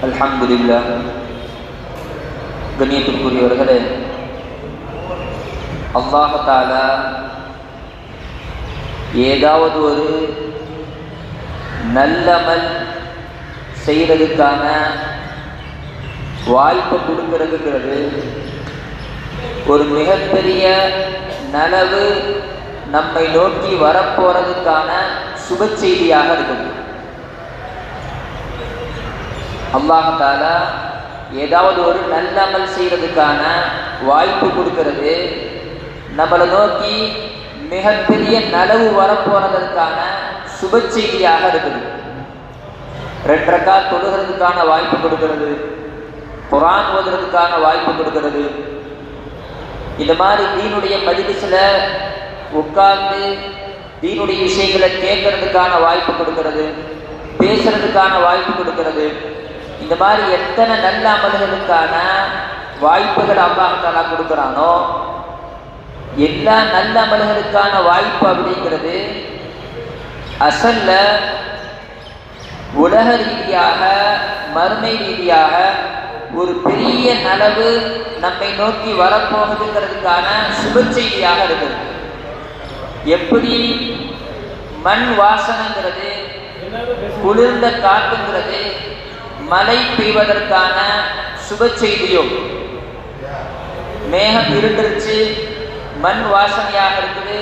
அல்ஹம்துலில்லாஹ். கண்ணியத்திற்குரியவர்களே, அல்லாஹ் தஆலா ஏதாவது ஒரு நல்லமல் செய்கிறதுக்கான வாய்ப்பை கொடுக்கிறதுங்கிறது ஒரு மிகப்பெரிய நனவு நம்மை நோக்கி வரப்போறதுக்கான சுப செய்தியாக இருக்குது. அல்லாஹ் தஆலா ஏதாவது ஒரு நல்லமல் செய்கிறதுக்கான வாய்ப்பு கொடுக்கிறது நம்மளை நோக்கி மிகப்பெரிய நனவு வரப்போறதற்கான சுப செய்தியாக இருக்குது. 2 ரக்காத் தொழுகிறதுக்கான வாய்ப்பு கொடுக்கிறது, குர்ஆன் ஓதுறதுக்கான வாய்ப்பு கொடுக்கிறது. இந்த மாதிரி தீனுடைய மஜ்லிஸ்ல உட்கார்ந்து தீனுடைய விஷயங்களை கேட்கறதுக்கான வாய்ப்பு கொடுக்கிறது, பேசுறதுக்கான வாய்ப்பு கொடுக்கிறது. இந்த மாதிரி எத்தனை நல்ல அமல்களுக்கான வாய்ப்புகள் அல்லாஹ் தஆலா கொடுக்குறானோ, எல்லா நல்ல அமல்களுக்கான வாய்ப்பு அப்படிங்கிறது அசல்ல உலக ரீதியாக மறுமை ரீதியாக ஒரு பெரிய நனவு நம்மை நோக்கி வரப்போகுதுங்கிறதுக்கான சுப செய்தியாக இருக்குது. எப்படி மண் வாசனைங்கிறது, குளிர்ந்த காற்றுங்கிறது மழை பெய்வதற்கான சுப செய்தியோ, மேகம் இருந்துருச்சு மண் வாசனையாக இருக்குது,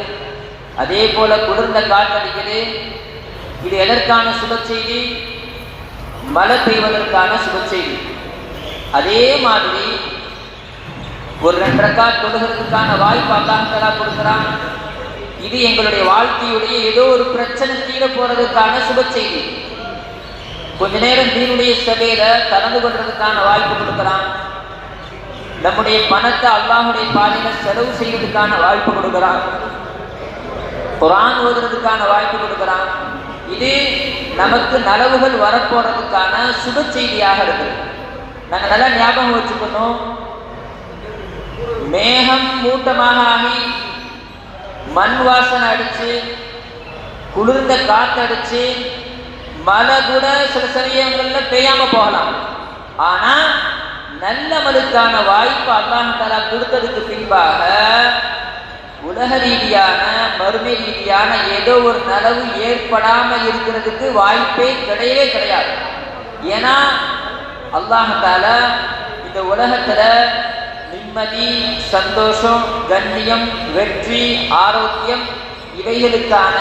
அதே போல குளிர்ந்த காற்றடிக்குது, இது எதற்கான சுப செய்தி? மழை பெய்வதற்கான சுப செய்தி. அதே மாதிரி ஒரு 2 ரக்காத் தொழுகிறதுக்கான வாய்ப்பு அல்லாஹ் தஆலா கொடுக்கிறான். இது எங்களுடைய வாழ்க்கையுடைய ஏதோ ஒரு பிரச்சனை தீர போறதுக்கான சுப செய்தி. கொஞ்ச நேரம் தீனுடைய சபையில கலந்து கொள்றதுக்கான வாய்ப்பு கொடுக்கிறான். நம்முடைய பணத்தை அல்லாஹ்வுடைய பாதையில செலவு செய்யறதுக்கான வாய்ப்பு கொடுக்கிறான். குர்ஆன் ஓதுறதுக்கான வாய்ப்பு கொடுக்கிறான். இது நமக்கு நலவுகள் வரப்போறதுக்கான சுப செய்தியாக இருக்குது. நாங்கள் நல்லா ஞாபகம் வச்சுக்கணும், மேகம் மூட்டமாக ஆகி மண் வாசனை அடிச்சு குளிர்ந்த காத்தடிச்சு மழை கூட சில சமயங்கள்ல பெய்யாம போகலாம். ஆனா நல்ல மலுக்கான வாய்ப்பு அல்லாஹ் தஆலா கொடுத்ததுக்கு பின்பாக உலக ரீதியான மறுமை ரீதியான ஏதோ ஒரு நனவு ஏற்படாம இருக்கிறதுக்கு வாய்ப்பே கிடையவே கிடையாது. ஏன்னா அல்லாஹ் தஆலா இந்த உலகத்துல நிம்மதி, சந்தோஷம், கண்ணியம், வெற்றி, ஆரோக்கியம் இவைகளுக்கான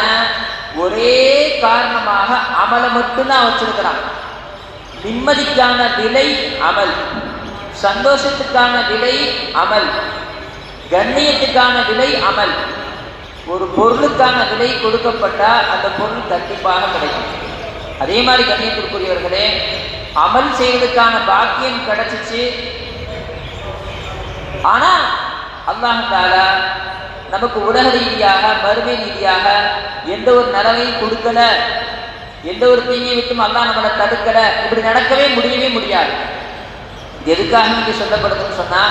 ஒரே காரணமாக அமலை மட்டும்தான் வச்சிருக்கிறான். நிம்மதிக்கான விலை அமல், சந்தோஷத்துக்கான விலை அமல், கண்ணியத்துக்கான விலை அமல். ஒரு பொருளுக்கான விலை கொடுக்கப்பட்டா அந்த பொருள் கண்டிப்பாக கிடைக்கும். அதே மாதிரி கண்ணியத்திற்குரியவர்களே, அமல் செய்வதற்கான பாக்கியம் கிடைச்சிச்சு. ஆனா அல்லாஹ் தஆலா நமக்கு உலக ரீதியாக மறுமை ரீதியாக எந்த ஒரு நலவையும் கொடுக்கல, எந்த ஒரு தீமையை விட்டும் அல்லாஹ் நம்மளை தடுக்கல. இப்படி நடக்கவே முடியவே முடியாது. எதுக்காக இங்கே சொல்லப்படுதுன்னு சொன்னா,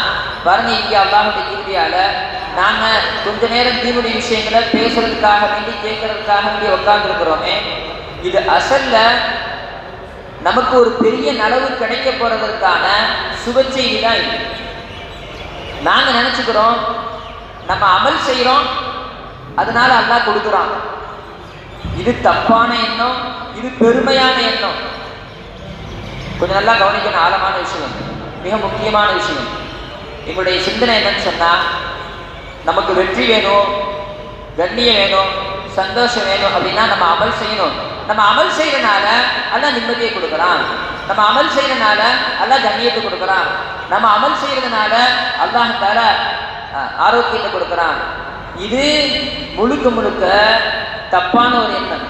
பாருங்க, இங்கே அல்லாஹ்வுடைய கிருபையால நாம கொஞ்ச நேரம் தீனுடைய விஷயங்களை பேசுறதுக்காக வேண்டி கேட்கறதுக்காக வேண்டி உட்கார்ந்துருக்கிறோமே, இது அசல்ல நமக்கு ஒரு பெரிய நலவு கிடைக்க போறதற்கான சுப செய்தி தான் இது. நாங்க நினைச்சுக்கிறோம் நம்ம அமல் செய்யறோம் அதனால அல்லாஹ் கொடுக்குறான். இது தப்பான எண்ணம், இது பெருமையான எண்ணம். கொஞ்சம் நல்லா கவனிக்கணும், ஆழமான விஷயம், மிக முக்கியமான விஷயம். எங்களுடைய சிந்தனை என்னன்னு சொன்னா, நமக்கு வெற்றி வேணும், கண்ணியம் வேணும், சந்தோஷம் வேணும் அப்படின்னா நம்ம அமல் செய்யணும். நம்ம அமல் செய்யறதுனால அல்லாஹ் நிம்மதியை கொடுக்குறான். நம்ம அமல் செய்யறதுனால அல்லாஹ் கண்ணியத்தை கொடுக்குறான். நம்ம அமல் செய்யறதுனால அல்லாஹ் தஆலா ஆரோக்கியத்தை கொடுக்குறான். இது முழுக்க முழுக்க தப்பான ஒரு எண்ணம்.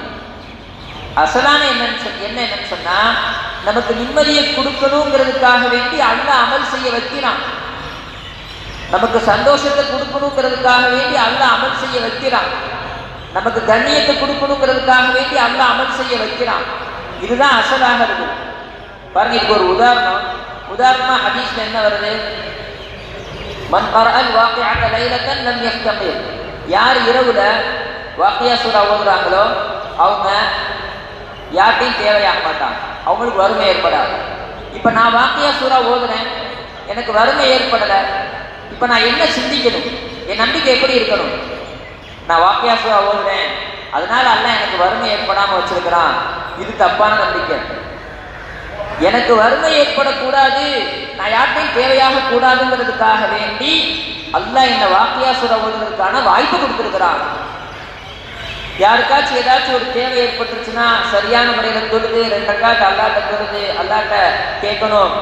அசலான என்னன்னு சொன்னா, நமக்கு நிம்மதியை கொடுக்கணுங்கிறதுக்காக வேண்டி அல்லாஹ் அமல் செய்ய வைக்கிறான். நமக்கு சந்தோஷத்தை கொடுக்கணுங்கிறதுக்காக வேண்டி அல்லாஹ் அமல் செய்ய வைக்கிறான். நமக்கு கண்ணியத்தை கொடுக்கணுங்கிறதுக்காக வேண்டி அல்லாஹ் அமல் செய்ய வைக்கிறான். இதுதான் அசலாக இருக்கு. பாருங்க, இதுக்கு ஒரு உதாரணமா ஹதீஸ்ல என்ன வருது? மன் கரஅல் வாக்கிஅத லைலத்தன் லம் யஃதகிர். யார் இரவுல வாக்கியா சூரா ஓதுறாங்களோ அவங்க யார்ட்டையும் தேவையாக மாட்டாங்க, அவங்களுக்கு வறுமை ஏற்படாது. இப்ப நான் வாக்கியா சூரா ஓதுறேன், எனக்கு வறுமை ஏற்படலை. இப்ப நான் என்ன சிந்திக்கணும்? என் நம்பிக்கை எப்படி இருக்கணும்? நான் வாக்கியா சூரா ஓதுறேன், அதனால அல்லாஹ் எனக்கு வறுமை ஏற்படாம வச்சிருக்கிறான், இது தப்பான நம்பிக்கை. எனக்கு வறுமை ஏற்படக்கூடாது, நான் யார்ட்டையும் தேவையாக கூடாதுங்கிறதுக்காக வேண்டி அல்லாஹ் இந்த வாக்கியா சூரா ஓதுறதுக்கான வாய்ப்பு கொடுத்திருக்கிறான். யாருக்காச்சும் ஏதாச்சும் ஒரு தேவை ஏற்பட்டுருச்சுன்னா சரியான முறையில் தொழுது 2 ரக்காத் அல்லாட்ட தொழுது அல்லாட்ட கேட்கணும்,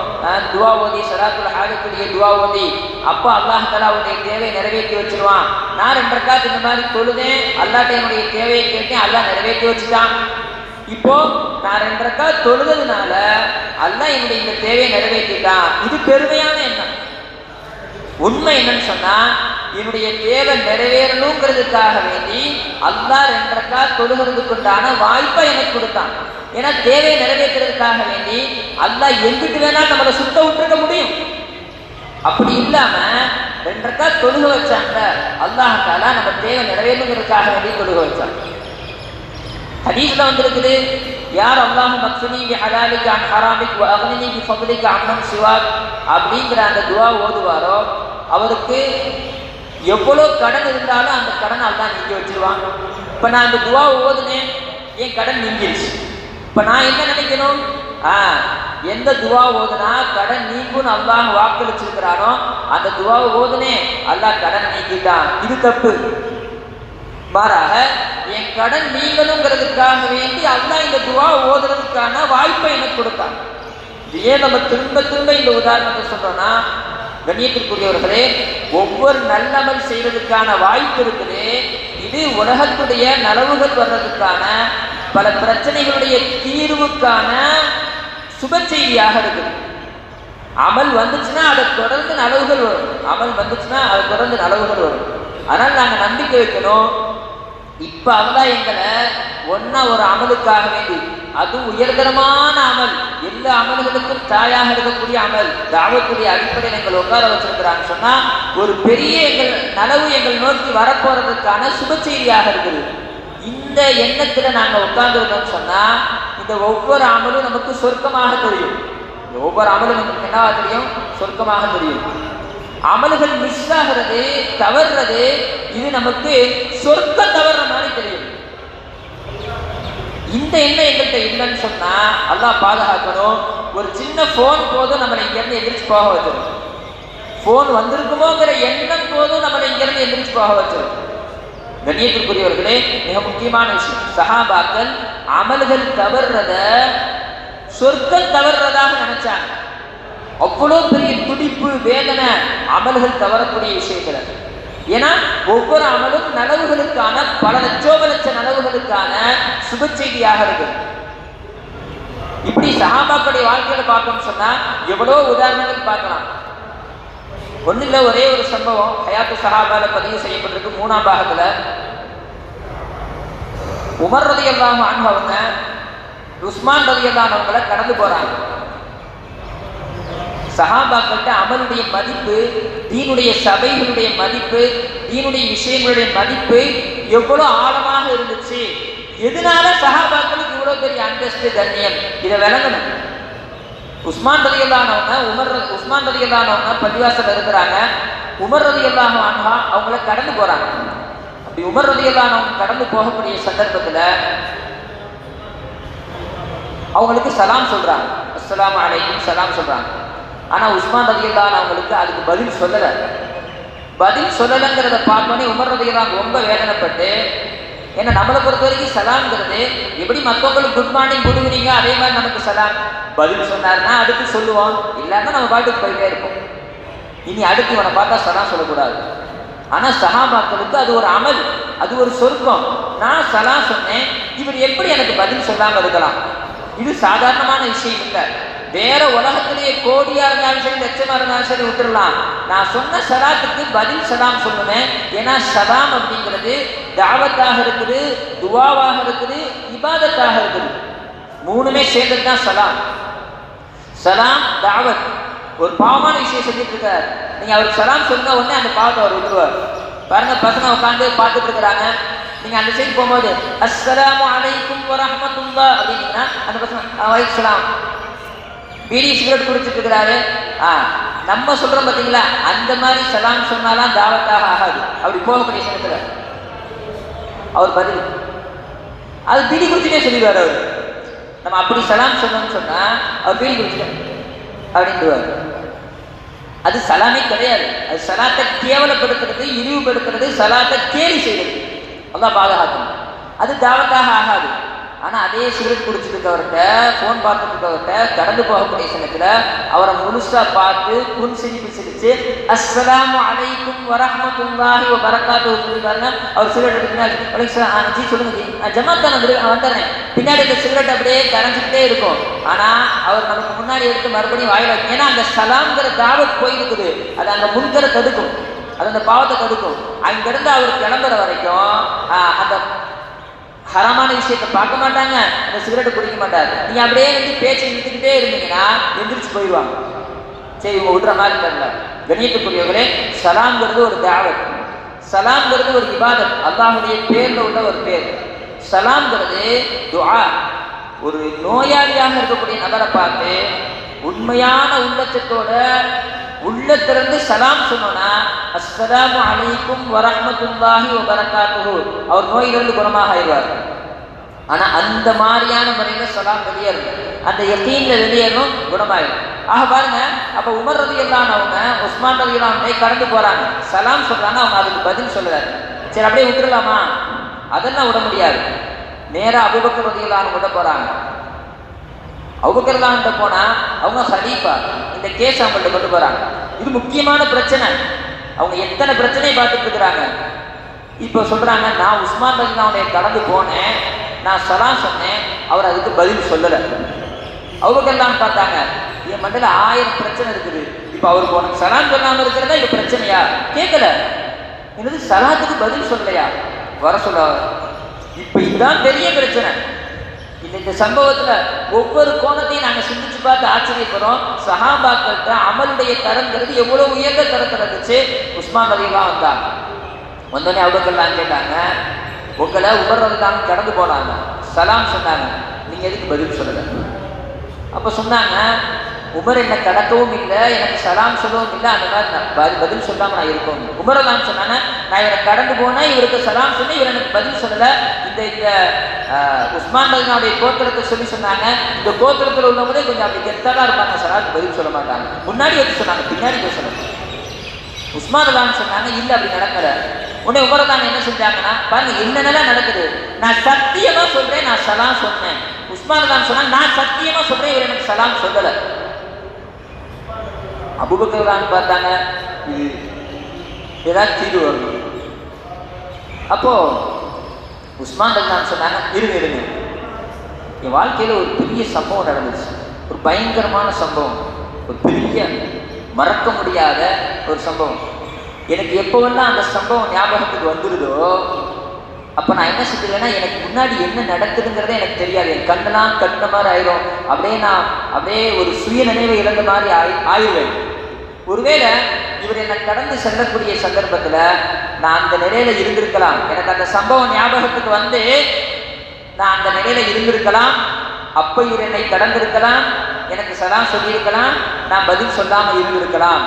துவா ஓதி ஸலாத்துல் ஹாஜத்துடைய துவா ஓதி, அப்போ அல்லாஹ் தஆலா அவருடைய தேவையை நிறைவேற்றி வச்சிருவான். நான் 2 ரக்காத் இந்த மாதிரி தொழுதேன், அல்லாட்ட என்னுடைய தேவையை கேட்டேன், அல்லாஹ் நிறைவேற்றி வச்சுட்டான். இப்போ நான் 2 ரக்காத் தொழுதுனால அல்லாஹ் என்னுடைய இந்த தேவையை நிறைவேற்றிட்டான். இது பெருமையான எண்ணம். உண்மை என்னன்னு சொன்னா, என்னுடைய தேவை நிறைவேறணுங்கிறதுக்காக வேண்டி அல்லாஹ் 2 ரக்காத் தொழுகிறதுக்கு உண்டான வாய்ப்பை எனக்கு கொடுத்தான். ஏன்னா தேவையை நிறைவேற்றுறதுக்காக வேண்டி அல்லாஹ் எங்கிட்டு வேணா நம்மளை சுத்த விட்டுருக்க முடியும். அப்படி இல்லாம 2 ரக்காத் தொழுக வச்சாங்க, அல்லாஹ் தஆலா நம்ம தேவை நிறைவேறணுங்கிறதுக்காக வேண்டி தொழுக வச்சாங்க. ஹதீஸ்ல வந்திருக்குது, யார் அல்லாஹ் மக்ஃபினி பி ஹலாலிக அன் ஹராமிக் வ அக்னினி பி ஃபضலிக அம்மன் சிவாக் அப்படிங்கிற அந்த துவா ஓதுவாரோ அவருக்கு எவ்வளோ கடன் இருந்தாலும் அந்த கடனை அல்லாஹ் நீக்கி வச்சிருவாங்க. இப்போ நான் அந்த துவா ஓதுனேன், என் கடன் நீங்கிருச்சு. இப்போ நான் என்ன நினைக்கணும்? எந்த துவா ஓதுனா கடன் நீக்கும்னு அல்லாஹ் வாக்களிச்சிருக்கிறானோ அந்த துவாவை ஓதுனேன், அல்லாஹ் கடன் நீக்கிட்டான். இது தப்பு. மாறாக என் கடன் நீங்கணுங்கிறதுக்காக வேண்டி அல்லாஹ் இந்த துவா ஓதுறதுக்கான வாய்ப்பை எனக்கு கொடுத்தான். ஏன் நம்ம திரும்ப திரும்ப இந்த உதாரணத்தை சொல்றோம்னா, கண்ணியத்திற்குரியவர்களே, ஒவ்வொரு நல்லமல் செய்வதற்கான வாய்ப்பு இருக்குது. இது உலகத்துடைய நலவுகள் வர்றதுக்கான பல பிரச்சனைகளுடைய தீர்வுக்கான சுப செய்தியாக இருக்குது. அமல் வந்துச்சுன்னா அதை தொடர்ந்து நலவுகள் வரும், அமல் வந்துச்சுன்னா அதை தொடர்ந்து நலவுகள் வரும். அதனால் நாங்கள் நம்பிக்கை வைக்கணும். இப்ப அல்லாஹ் எங்களை ஒன்னா ஒரு அமலுக்காக வேண்டி, அதுவும் உயர்தரமான அமல், எல்லா அமல்களுக்கும் தாயாக இருக்கக்கூடிய அமல், தாவத்துடைய அடிப்படையில் எங்கள் உட்கார வச்சிருக்கிறாங்க சொன்னா ஒரு பெரிய எங்கள் நலவு எங்கள் நோக்கி வரப்போறதுக்கான சுப செய்தியாக இருக்குது. இந்த எண்ணத்துல நாங்க உட்கார்ந்துருந்தோம்னு சொன்னா இந்த ஒவ்வொரு அமலும் நமக்கு சொர்க்கமாக தெரியும். ஒவ்வொரு அமலும் நமக்கு என்னவா தெரியும்? சொர்க்கமாக தெரியும். அமல்கள் மிஸ் ஆகிறது, தவறுறது, இது நமக்கு சொர்க்கம் தவறுற மாதிரி தெரியும். இந்த எண்ணம் எங்கள்கிட்ட இல்லைன்னு சொன்னா அல்லாஹ் பாதுகாக்கணும். ஒரு சின்ன போன் போதும் நம்மளை இங்கிருந்து எந்திரிச்சு போக வச்சிடும். போன் வந்திருக்குமோங்கிற எண்ணம் போதும் நம்மளை இங்கிருந்து எந்திரிச்சு போக வச்சிடும். கண்ணியத்திற்குரியவர்களே, மிக முக்கியமான விஷயம், சஹாபாக்கள் அமல்கள் தவறுறத சொர்க்கம் தவறுறதாக நினைச்சாங்க. அவ்வளோ பெரிய துடிப்பு, வேதனை அமல்கள் தவறக்கூடிய விஷயத்துல. ஏன்னா ஒவ்வொரு அமலும் நலவுகளுக்கான, பல லட்ச நலவுகளுக்கான சுப செய்தியாக இருக்கு. இப்படி சஹாபாக்களுடைய வாழ்க்கையில பார்க்கணும்னு சொன்னா எவ்வளோ உதாரணங்கள் பார்க்கலாம். ஒன்றும் இல்லை, ஒரே ஒரு சம்பவம் ஹயாத்து சஹாபால பதிவு செய்யப்பட்டிருக்கு 3ஆம் பாகத்துல. உமர் ரலியல்லாஹு அன்ஹு அவங்க உஸ்மான் ரலியல்லாஹு அவங்களை கடந்து போறாங்க. சஹாபாக்கள்கிட்ட அமலுடைய மதிப்பு, தீனுடைய சபைகளுடைய மதிப்பு, தீனுடைய விஷயங்களுடைய மதிப்பு எவ்வளவு ஆழமாக இருந்துச்சு. எதனால சஹாபாக்களுக்கு இவ்வளவு பெரிய அந்தஸ்து, கண்ணியம், இதை விளங்கணும். உஸ்மான் ரலியல்லாஹு அன்ஹு பள்ளிவாசல் இருக்கிறாங்க. உமர் ரலியல்லாஹு அன்ஹு அவங்கள கடந்து போறாங்க. அப்படி உமர் ரலியல்லாஹு அன்ஹு கடந்து போகக்கூடிய சந்தர்ப்பத்துல அவங்களுக்கு சலாம் சொல்றாங்க, அஸ்ஸலாமு அலைக்கும் சலாம் சொல்றாங்க. ஆனா உஸ்மான் ரலியல்லாஹு அவங்களுக்கு அதுக்கு பதில் சொல்லலைங்கிறத பார்த்தோன்னே உமர் ரலியல்லாஹு ரொம்ப வேதனைப்பட்டு, ஏன்னா நம்மளை பொறுத்த வரைக்கும் சலாம்ங்கிறது எப்படி மற்றவங்களுக்கு குட் மார்னிங் குட் ஈவினிங்க அதே மாதிரி நமக்கு சலாம். பதில் சொன்னார்னா அடுத்து சொல்லுவோம், இல்லைன்னா நம்ம பாட்டுக்கு போயிட்டே இருப்போம். இனி அடுத்து இவனை பார்த்தா சலாம் சொல்லக்கூடாது. ஆனா சஹாபாக்களுக்கு அது ஒரு அமல், அது ஒரு சொர்க்கம். நான் சலாம் சொன்னேன், இவர் எப்படி எனக்கு பதில் சொல்லாம இருக்கலாம்? இது சாதாரணமான விஷயம் இல்லை. வேற உலகத்திலேயே கோடியா இருந்தாலும் சரி, லட்சமா இருந்தாலும் சரி விட்டுடலாம். நான் சொன்ன சலாத்துக்கு பதில் சலாம் சொல்லுவேன். ஏன்னா சலாம் அப்படிங்கிறது தாவத்தாக இருக்குது, துவாவாக இருக்குது, இபாதத்தாக இருக்குது. மூணுமே சேர்ந்தது தான் சலாம். சலாம், தாவத். ஒரு பாவமான விஷயம் செஞ்சுட்டு இருக்காரு, நீங்க அவருக்கு சலாம் சொன்ன உடனே அந்த பாவத்தை அவர் விட்டுருவார். பாருங்க, பசங்க உட்காந்து பார்த்துட்டு இருக்கிறாங்க, நீங்க அந்த சைடு போகும்போது அஸ்ஸலாமு அலைக்கும் வரஹ்மத்துல்லாஹ் அப்படின்னா அந்த பசங்க வலைக்கும் சலாம், பீடி சிகரெட் குடிச்சிட்டு இருக்கிறாரு. நம்ம சொல்றோம் பார்த்தீங்களா, அந்த மாதிரி சலாம் சொன்னாலாம் தாவத்தாக ஆகாது. அப்படி போகக்கூடிய சமயத்துல அவர் பதில் அது பீடி குடிச்சுட்டே சொல்லிடுவார். அவர் நம்ம அப்படி சலாம் சொன்னோம்னு சொன்னா அவர் பீடி குடிச்சிட்டேன் அப்படின்டுவார். அது சலாமே கிடையாது. அது சலாத்தை கேவலப்படுத்துறது, இழிவுபடுத்துறது, சலாத்தை கேலி செய்வது. அல்லாஹ் பாதுகாக்கணும். அது தாவத்தாக ஆகாது. ஆனா அதே சிகரெட் குடிச்சிட்டு இருக்கவர்கிட்ட, போன் பார்த்துட்டு இருக்கவர்கிட்ட கடந்து போகக்கூடிய சமயத்துல அவரை முழுசா பார்த்து புன்சிரிப்பு சிரிச்சு அஸ்ஸலாமு அலைக்கும் வரஹ்மத்துல்லாஹி வ பரக்காத்துஹு சொல்லிட்டாருன்னா அவர் சிகரெட் எடுத்துனா ஜி சொல்லுங்க ஜமாத் தான் வந்துடுறேன். பின்னாடி இந்த சிகரெட் அப்படியே கரைஞ்சிக்கிட்டே இருக்கும். ஆனா அவர் நமக்கு முன்னாடி எடுத்து மறுபடியும் வாயில, ஏன்னா அந்த சலாம்ங்கிற தாவத் போயிருக்குது. அது அந்த முன்கரை தடுக்கும், அது அந்த பாவத்தை தடுக்கும். அங்கிருந்து அவர் கிளம்புற வரைக்கும் அந்த ஹராமான விஷயத்தை பார்க்க மாட்டாங்க, அந்த சிகரெட்டை குடிக்க மாட்டாரு. நீங்க அப்படியே வந்து பேச்சை இழுத்துக்கிட்டே இருந்தீங்கன்னா எந்திரிச்சு போயிடுவாங்க. சரி, இவங்க விடுற மாதிரி தெரியல. கண்ணியத்துக்குரியவர்களே, சலாம்ங்கிறது ஒரு தாவத், சலாம்ங்கிறது ஒரு இபாதத், அல்லாஹ்வுடைய பேர்ல உள்ள ஒரு பேர். சலாம்ங்கிறது துஆ. ஒரு நோயாளியாக இருக்கக்கூடிய நபரை பார்த்து உண்மையான உள்ளத்தோட உள்ளத்திலிருந்து சலாம் சொன்னோன்னா அஸ்ஸலாமு அலைக்கும் வரஹ்மத்துல்லாஹி வ பரக்காத்துஹு, அவர் நோயிலிருந்து குணமாக ஆயிடுவார். ஆனா அந்த மாதிரியான முறையில சலாம் வெளியேறும், அந்த யகீன்ல வெளியேறணும், குணமாயிடும். ஆக பாருங்க, அப்ப உமர் ரலியல்லாஹு அவங்க உஸ்மான் ரலியல்லாஹு அன்ஹை கடந்து போறாங்க, சலாம் சொல்றாங்க, அவங்க அதுக்கு பதில் சொல்றாரு. சரி அப்படியே விட்டுறலாமா? அதெல்லாம் விட முடியாது. நேரா அபூபக்கர் ரலியல்லாஹு அன்ஹு விட போறாங்க. அபூபக்கர் ரலியல்லாஹு அன்ஹு போனா அவங்க ஹலீஃபா, இந்த கேஸ் அவங்கள்ட்ட கொண்டு போறாங்க. இது முக்கியமான பிரச்சனை. அவங்க எத்தனை பிரச்சனையை பார்த்துட்டு இருக்கிறாங்க. இப்போ சொல்றாங்க, நான் உஸ்மான் ரலியல்லாஹு அன்ஹு கடந்து போனேன், நான் சலாம் சொன்னேன், அவர் அதுக்கு பதில் சொல்லல. அபூபக்கர் ரலியல்லாஹு அன்ஹு பார்த்தாங்க, என் மண்டல 1000 பிரச்சனை இருக்குது, இப்போ அவருக்கு உனக்கு சலாம் சொல்லாம இருக்கிறதா இது பிரச்சனையா? கேட்கல. என்னது சலாத்துக்கு பதில் சொல்லலையா? வர சொல்ல. இப்ப இதுதான் பெரிய பிரச்சனை. இந்த சம்பவத்துல ஒவ்வொரு கோணத்தையும் நாங்க சிந்திச்சு பார்த்து ஆச்சரியப்படுறோம். சஹாபாக்கள்கிட்ட அமலுடைய தரங்கிறது எவ்வளவு உயர்ந்த தரத்தில் இருந்துச்சு. உஸ்மான் ரலியல்லாஹு வந்தாங்க. வந்தோடனே அபூபக்கர் கேட்டாங்க, உங்களை உமர் ரலியல்லாஹு கடந்து போனாங்க, சலாம் சொன்னாங்க, நீங்க எதுக்கு பதில் சொல்லல? அப்ப சொன்னாங்க, உமர் என்ன கடக்கவும் இல்லை, எனக்கு சலாம் சொல்லவும் இல்லை, அந்த மாதிரி பதில் சொல்லாம நான் இருக்கோம். உமர் ரலியல்லாஹு சொன்னாங்க, நான் இவரை கடந்து போனேன், இவருக்கு சலாம் சொன்னேன், இவர் எனக்கு பதில் சொல்லல. இந்த உஸ்மான் ரலியல்லாஹுடைய கோத்திரத்தை சொல்லி சொன்னாங்க, இந்த கோத்திரத்தில் உள்ளவங்களே கொஞ்சம் அப்படி கெத்தலா இருப்பாங்க, சலாத்துக்கு பதில் சொல்ல மாட்டாங்க. முன்னாடி எடுத்து சொன்னாங்க, பின்னாடி போய் சொன்னாங்க. உஸ்மான் ரலியல்லாஹு சொன்னாங்க, இல்லை அப்படி நடக்கல. உடனே உமர் ரலியல்லாஹு என்ன செஞ்சாங்கன்னா, பாருங்க என்னென்னலாம் நடக்குது. நான் சத்தியமா சொல்றேன், நான் சலாம் சொன்னேன். உஸ்மான் ரலியல்லாஹு சொன்னாங்க, நான் சத்தியமா சொல்றேன், இவர் எனக்கு சலாம் சொல்லல. அபூபக்கர் ரலியல்லாஹு பார்த்தாங்க, இது ஏதாவது தீர்வு வரணும். அப்போ உஸ்மான் ரலியல்லாஹு சொன்னாங்க, இருங்க, என் வாழ்க்கையில ஒரு பெரிய சம்பவம் நடந்துச்சு, ஒரு பயங்கரமான சம்பவம், ஒரு பெரிய மறக்க முடியாத ஒரு சம்பவம். எனக்கு எப்போவெல்லாம் அந்த சம்பவம் ஞாபகத்துக்கு வந்துடுதோ அப்போ நான் என்ன செஞ்சுருவேன்னா, எனக்கு முன்னாடி என்ன நடக்குதுங்கிறதே எனக்கு தெரியாது. என் கண்ணெல்லாம் கண்ட மாதிரி ஆயிரும். நான் அப்படியே ஒரு சுய நினைவை இழந்த மாதிரி ஆயிடுவேன். ஒருவேளை இவர் என்னை கடந்து செல்லக்கூடிய சந்தர்ப்பத்தில் நான் அந்த நிலையில இருந்திருக்கலாம். எனக்கு அந்த சம்பவம் ஞாபகத்துக்கு வந்து நான் அந்த நிலையில இருந்திருக்கலாம். அப்ப இவர் என்னை கடந்திருக்கலாம், எனக்கு சலாம் சொல்லியிருக்கலாம், நான் பதில் சொல்லாம இருந்திருக்கலாம்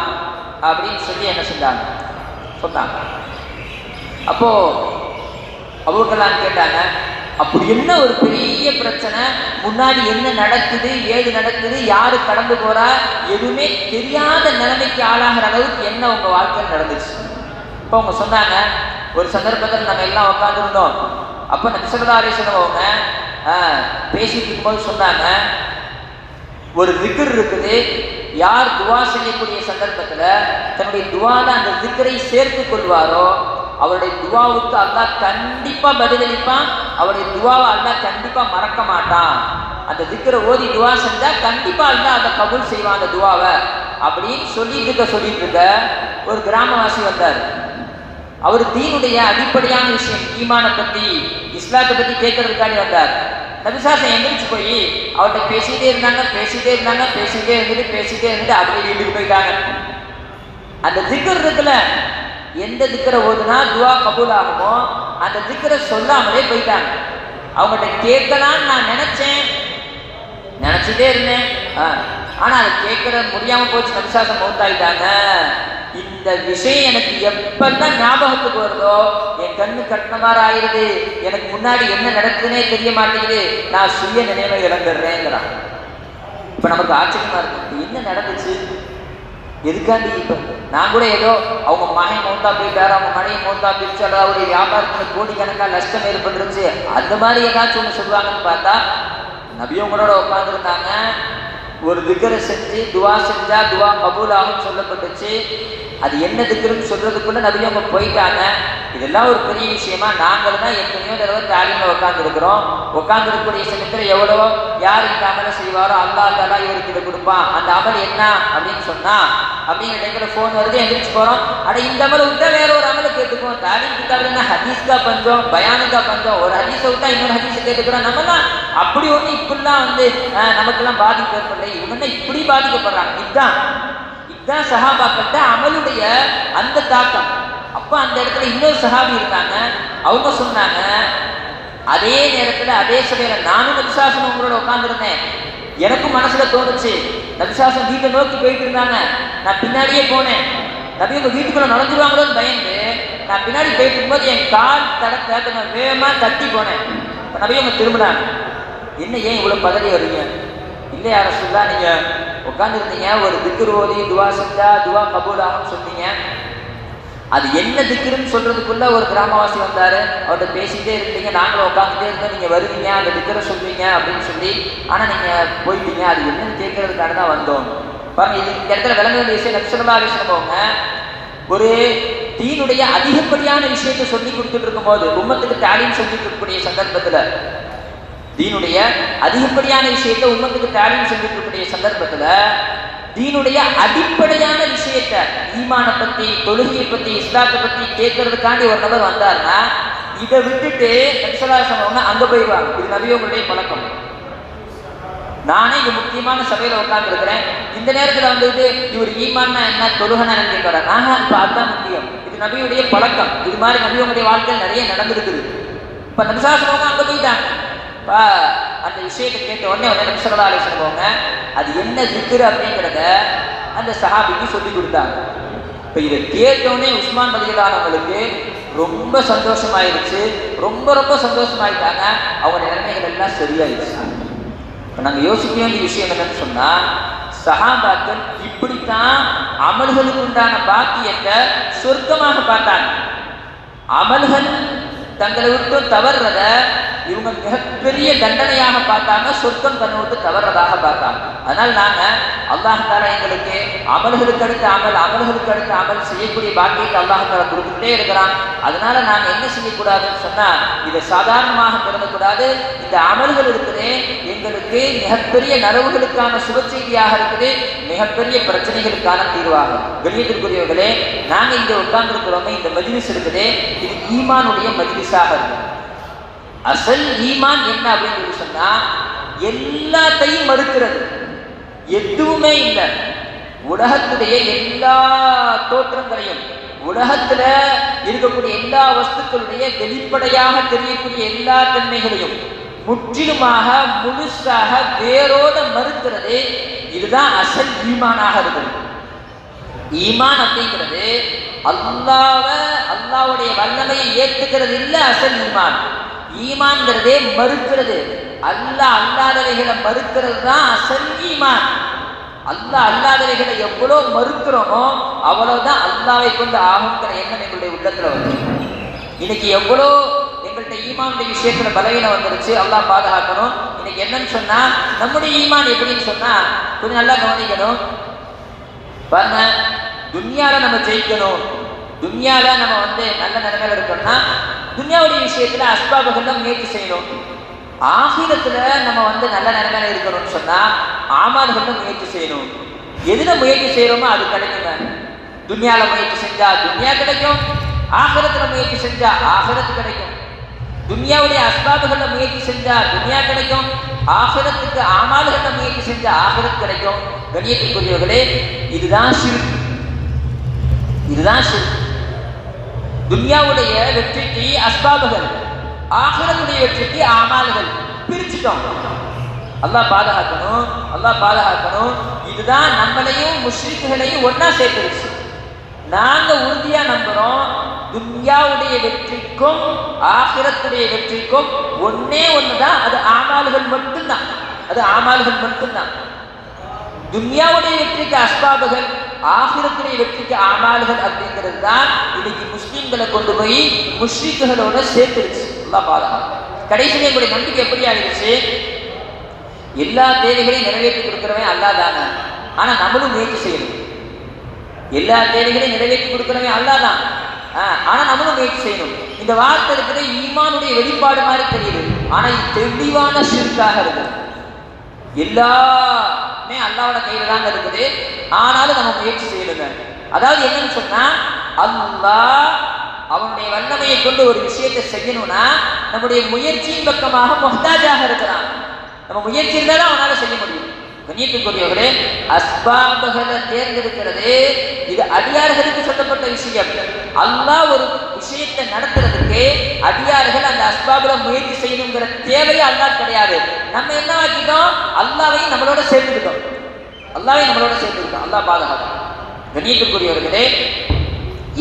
அப்படின்னு சொல்லி என்ன செஞ்சாங்க சொன்னாங்க. அப்போ அபூபக்கர் கேட்டாங்க, அப்படி என்ன ஒரு பெரிய பிரச்சனை, முன்னாடி என்ன நடக்குது, ஏது நடக்குது, யாரு கடந்து போறா, எதுவுமே தெரியாத நிலைமைக்கு ஆளாகிற அளவுக்கு என்ன உங்க வாழ்க்கையில் நடந்துச்சு? இப்போ அவங்க சொன்னாங்க, ஒரு சந்தர்ப்பத்தில் நம்ம எல்லாம் உட்காந்துருந்தோம். அப்போ நபி ஸல்லல்லாஹு அலைஹி வஸல்லம் அவங்க பேசிட்டு இருக்கும்போது சொன்னாங்க, ஒரு திக்ர் இருக்குது, யார் துவா செய்யக்கூடிய சந்தர்ப்பத்தில் தன்னுடைய துவால அந்த திக்ரை சேர்த்து கொள்வாரோ அவருடைய துவாவுக்கு அல்லாஹ் கண்டிப்பா பதிலளிப்பான். அவருடைய துவாவை அல்லாஹ் கண்டிப்பா மறக்க மாட்டான். அந்த திக்ரை ஓதி துவா செஞ்சா கண்டிப்பா அல்லாஹ் அதை கபூல் செய்வான் அந்த துவாவை அப்படின்னு சொல்லிட்டு இருக்க ஒரு கிராமவாசி வந்தார். அவர் தீனுடைய அடிப்படையான விஷயம், ஈமானை பத்தி, இஸ்லாத்தை பத்தி கேட்கறதுக்காண்டி வந்தார். நபிசாசம் எந்திரிச்சு போய் அவர்கிட்ட பேசிட்டே இருந்தாங்க, பேசிட்டே இருந்துட்டு அப்படியே வீட்டுக்கு போயிட்டாங்க. அந்த திக்ர் இருக்குல்ல, எந்த திக்கரை ஓதுனா துவா கபூல் ஆகுமோ அந்த திக்கரை சொல்லாமலே போயிட்டாங்க. அவங்ககிட்ட கேட்கலான்னு நான் நினைச்சிட்டே இருந்தேன். ஆனா அதை கேட்கற முடியாம போச்சு, நபிசாசம் மௌத்தாயிட்டாங்க. இந்த விஷயம் எனக்கு எப்பெல்லாம் ஞாபகத்துக்கு வருதோ என் கண்ணு கட்டின மாதிரி ஆயிடுது, எனக்கு முன்னாடி என்ன நடக்குதுன்னே தெரிய மாட்டேங்குது, நான் சுய நினைவை இழந்துடுறேங்கிறான். இப்ப நமக்கு ஆச்சரியமா இருக்கு, என்ன நடந்துச்சு, எதுக்காண்டி? இப்ப நான் கூட ஏதோ அவங்க மகன் மௌத்தா போயிட்டாரு, அவங்க மனைவி மௌத்தா போயிடுச்சு, அல்லது அவருடைய வியாபாரத்துல கோடிக்கணக்கான நஷ்டம் ஏற்பட்டுருச்சு, அந்த மாதிரி ஏதாச்சும் ஒண்ணு சொல்லுவாங்கன்னு பார்த்தா நபியவங்களோட உட்காந்துருந்தாங்க. ஒரு திக்கரை செஞ்சு துவா செஞ்சா துவா கபூல் ஆகும் சொல்லப்பட்டுச்சு. அது என்ன திக்கருன்னு சொல்றதுக்குள்ள நபியவங்க போயிட்டாங்க. இதெல்லாம் ஒரு பெரிய விஷயமா நாங்கள் தான் எத்தனையோ தடவை தாலிமில் உட்காந்துருக்கிறோம். உட்காந்துருக்கக்கூடிய சமயத்தில் எவ்வளவோ யார் இந்த அமலை செய்வாரோ அல்லாஹ் தஆலா இவருக்கு இதை கொடுப்பான், அந்த அமல் என்ன அப்படின்னு சொன்னா அப்படிங்கிற டைம்ல ஃபோன் வருது, எந்திரிச்சு போறோம். அட இந்த அமலை விட்டா வேற ஒரு அமலை கேட்டுக்குவோம். தாலிம் கிட்டாவில் என்ன ஹதீஸ்கா பஞ்சம், பயானுக்கா பஞ்சம், ஒரு ஹதீஸை விட்டா இன்னொரு ஹதீஸை கேட்டுக்கிறோம். நம்ம தான் அப்படி ஒன்று இப்படிலாம் நமக்கெல்லாம் பாதிப்பு ஏற்படலை, இவங்க இப்படி பாதிக்கப்படுறாங்க. இதுதான் சஹாபாக்கிட்ட அமலுடைய அந்த தாக்கம். அப்ப அந்த இடத்துல இன்னொரு சஹாபி இருக்காங்க, அவங்க சொன்னாங்க, அதே நேரத்துல அதே சபையில நானும் நபிசாசனம் உங்களோட உட்காந்துருந்தேன், எனக்கும் மனசுல தோணுச்சு, நபிசாசனம் வீட்டை நோக்கி போயிட்டு இருந்தாங்க, நான் பின்னாடியே போனேன், நபி உங்க வீட்டுக்குள்ள நுழைஞ்சிருவாங்களோன்னு பயந்து நான் பின்னாடி போயிட்டு இருக்கும்போது என் கால் தடத்தை வேகமா தட்டி போனேன். நபி அவங்க திரும்பினாங்க, என்ன ஏன் இவ்வளவு பதறி வரீங்க? இல்லை யார சொல்லா, நீங்க உட்காந்துருந்தீங்க, ஒரு திக்ரு ஓதி துவா செஞ்சா துவா கபூல் ஆகும்னு சொன்னீங்க, அது என்ன திக்ருன்னு சொல்றதுக்குள்ள ஒரு கிராமவாசி வந்தாரு, அவர்கிட்ட பேசிட்டே இருந்தீங்க, நாங்களும் உட்காந்துட்டே இருந்தோம், நீங்க வருவீங்க அந்த திக்ரை சொல்வீங்க அப்படின்னு சொல்லி, ஆனா நீங்க போயிட்டீங்க, அது என்னன்னு கேட்கறதுக்காக தான் வந்தோம். பாருங்க, இது இந்த இடத்துல விளங்க வேண்டிய விஷயம். நபி ஸல்லல்லாஹு அலைஹி வஸல்லம் அவங்க ஒரு தீனுடைய அதிகப்படியான விஷயத்தை சொல்லி கொடுத்துட்டு இருக்கும் போது, உம்மத்துக்கு தாலீம் சொல்லி கொடுக்கக்கூடிய சந்தர்ப்பத்துல, தீனுடைய அதிகப்படியான விஷயத்தை உம்மத்துக்கு தாலீம் சொல்லி கொடுக்கக்கூடிய சந்தர்ப்பத்துல, தீனுடைய அடிப்படையான விஷயத்தை ஈமான பத்தி, தொழுகையை பத்தி, இஸ்லாத்தை பத்தி கேட்கறதுக்காண்டி ஒரு நபர் வந்தாருன்னா இதை விட்டுட்டு நபி ஸல்லல்லாஹு அலைஹி வஸல்லம் அங்க போயிடுவாங்க. இது நபியவங்களுடைய பழக்கம். நானே இங்க முக்கியமான சபையில உட்கார்ந்து இருக்கிறேன், இந்த நேரத்துல வந்துட்டு இவர் ஈமான்னா என்ன, தொழுகனா என்ன கேட்கிறார், இப்ப அதுதான் முக்கியம். இது நபியுடைய பழக்கம். இது மாதிரி நபியவங்களுடைய வாழ்க்கையில் நிறைய நடந்திருக்குது. இப்ப நபி ஸல்லல்லாஹு அலைஹி வஸல்லம் அங்க போயிட்டாங்க. அந்த விஷயத்தை கேட்ட உடனே நபி ஸல்லல்லாஹு அலைஹி வஸல்லம் அது என்ன திக்ர் அப்படிங்கிறத அந்த சஹாபிக்கு சொல்லி கொடுத்தாங்க. இப்ப இதை கேட்டோடனே உஸ்மான் ரலியல்லாஹு அன்ஹுவுக்கு ரொம்ப சந்தோஷமாயிருச்சு, ரொம்ப ரொம்ப சந்தோஷமாயிட்டாங்க. அவங்க நிலைமைகள் எல்லாம் சரியாயிருச்சு. இப்ப நாங்க யோசிக்க வேண்டிய விஷயம் என்னன்னு சொன்னா, சஹாபாக்கள் இப்படித்தான் அமல்களுக்கு உண்டான பாக்கியத்தை சொர்க்கமாக பார்த்தாங்க. அமல்கள் தங்களை விட்டு தவறுறத இவங்க மிகப்பெரிய தண்டனையாக பார்த்தாங்க, சொர்க்கம் தன்னை விட்டு தவறுறதாக பார்த்தாங்க. அதனால நாங்க அல்லாஹ் தஆலா எங்களுக்கு அமல்களுக்கு அடுத்த அமல் செய்யக்கூடிய பாக்கியத்தை அல்லாஹ் தஆலா கொடுத்துட்டே இருக்கிறான். அதனால நாங்க என்ன செய்யக்கூடாதுன்னு சொன்னா, இதை சாதாரணமாக கருதக்கூடாது. இந்த அமல்கள் இருக்குது எங்களுக்கு மிகப்பெரிய நரவுகளுக்கான சுப செய்தியாக இருக்குது, மிகப்பெரிய பிரச்சனைகளுக்கான தீர்வாகும். வெளியேற்றக்கூடியவர்களே, நாங்க இங்க உட்கார்ந்து இருக்கிறோமே, இந்த மஜ்லிஸ் இருக்குது, இது ஈமானுடைய மஜ்லிஸாக இருக்கு. அசல் ஈமான் என்ன அப்படின்னு சொல்லி சொன்னா, எல்லாத்தையும் மறுக்கிறது, எதுவுமே இல்லை. உலகத்துடைய எல்லா தோற்றங்களையும், உலகத்துல இருக்கக்கூடிய எல்லா வஸ்துக்களுடைய வெளிப்படையாக தெரியக்கூடிய எல்லா தன்மைகளையும் முற்றிலுமாக முழுசாக வேரோட மறுக்கிறது. இதுதான் அசல் ஈமானாக இருக்கிறது. ஈமான் அப்படிங்கிறது அல்லாஹ்வுடைய வல்லமையை ஏற்றுக்கிறது இல்லை. அசல் ஈமான் ஈமான்கிறதே மறுக்கிறது. அல்லாஹ் அல்லாதவைகளை மறுக்கிறது தான் அசல் ஈமான். அல்லாஹ் அல்லாதவைகளை எவ்வளோ மறுக்கிறோமோ அவ்வளவுதான் அல்லாஹ்வை கொண்டு ஆகுங்கிற எண்ணம் எங்களுடைய உள்ளத்துல வந்து, இன்னைக்கு எவ்வளோ எங்கள்கிட்ட ஈமானுடைய விஷயத்துல பலவீனம் வந்துருச்சு, அல்லாஹ் பாதுகாக்கணும். இன்னைக்கு என்னன்னு சொன்னா, நம்முடைய ஈமான் எப்படின்னு சொன்னா, கொஞ்சம் நல்லா கவனிக்கணும். பாருங்க, துன்யால நம்ம ஜெயிக்கணும், துன்யால நம்ம நல்ல நிலைமையில இருக்கணும்னா துன்யாவுடைய விஷயத்துல அஸ்பாபுகள்ல முயற்சி செய்யணும். ஆகிரத்துல நம்ம நல்ல நிலைமையில இருக்கணும்னு சொன்னா ஆமால்கள்ல முயற்சி செய்யணும். எதுல முயற்சி செய்யறோமோ அது கிடைக்குங்க. துன்யால முயற்சி செஞ்சா துன்யா கிடைக்கும், ஆகிரத்துல முயற்சி செஞ்சா ஆகிரத்து கிடைக்கும். துன்யாவுடைய அஸ்பாபுகள்ல முயற்சி செஞ்சா துன்யா கிடைக்கும், ஆகிரத்துக்கு ஆமால்கள்ல முயற்சி செஞ்சா ஆகிரத்து கிடைக்கும். கண்ணியத்திற்குரியவர்களே, இதுதான் ஷிர்க். இதுதான் ஷிர்க். துன்யாவுடைய வெற்றிக்கு அஸ்பாபுகள், ஆகிரத்துடைய வெற்றிக்கு ஆமால்கள் பிரிச்சுட்டோம். அல்லாஹ் பாதுகாக்கணும், அல்லாஹ் பாதுகாக்கணும். இதுதான் நம்மளையும் முஷ்ரிக்குகளையும் ஒன்னா சேர்த்துருச்சு. நாங்க உறுதியா நம்புறோம், துன்யாவுடைய வெற்றிக்கும் ஆகிரத்துடைய வெற்றிக்கும் ஒன்னே ஒண்ணுதான், அது ஆமால்கள் மட்டும்தான். அது ஆமால்கள் மட்டும்தான். துன்யாவுடைய வெற்றிக்கு அஸ்பாபுகள், ஆகிரத்துடைய வெற்றிக்கு ஆமால்கள் அப்படிங்கிறது தான் இன்னைக்கு முஸ்லீம்களை கொண்டு போய் முஷ்ரிக்குகளோட சேர்த்துருச்சு. அல்லாஹ் பாதுகாக்கும். கடைசியில எங்களுடைய நம்பிக்கை எப்படி ஆயிடுச்சு? எல்லா தேவைகளையும் நிறைவேற்றி கொடுக்கிறவன் அல்லாஹ் தானே, ஆனா நம்மளும் முயற்சி செய்யணும். எல்லா தேவைகளையும் நிறைவேற்றி கொடுக்கிறவன் அல்லாஹ் தான், ஆனா நம்மளும் முயற்சி செய்யணும். இந்த வார்த்தை இருக்கிற ஈமானுடைய வெளிப்பாடு மாதிரி தெரியுது, ஆனா இது தெளிவான ஷிர்காக இருக்குது. எல்லாமே அல்லாஹ்வோட கையில தாங்க இருக்குது, ஆனாலும் நம்ம முயற்சி செய்யணுங்க. அதாவது என்னன்னு சொன்னா, அல்லாஹ் அவனுடைய வல்லமையை கொண்டு ஒரு விஷயத்தை செய்யணும்னா நம்முடைய முயற்சியின் பக்கமாக முஹ்தாஜாக இருக்கிறான். நம்ம முயற்சி இருந்தாலும் அவனால செய்ய முடியும். கண்ணியத்துக்குரியவர்களே, அஸ்பாபுகளை தேர்ந்தெடுக்கிறது இது அடியார்களுக்கு சொல்லப்பட்ட விஷயம். அல்லாஹ் ஒரு விஷயத்தை நடத்துறதுக்கு அடியார்கள் அந்த அஸ்பாபுல முயற்சி செய்யணுங்கிற தேவையே அல்லாஹ் கிடையாது. நம்ம என்ன ஆக்கிட்டோம்? அல்லாஹ்வையும் நம்மளோட சேர்த்துக்கிட்டோம். அல்லாஹ் பாதுகாக்கும். கண்ணியத்துக்குரியவர்களே,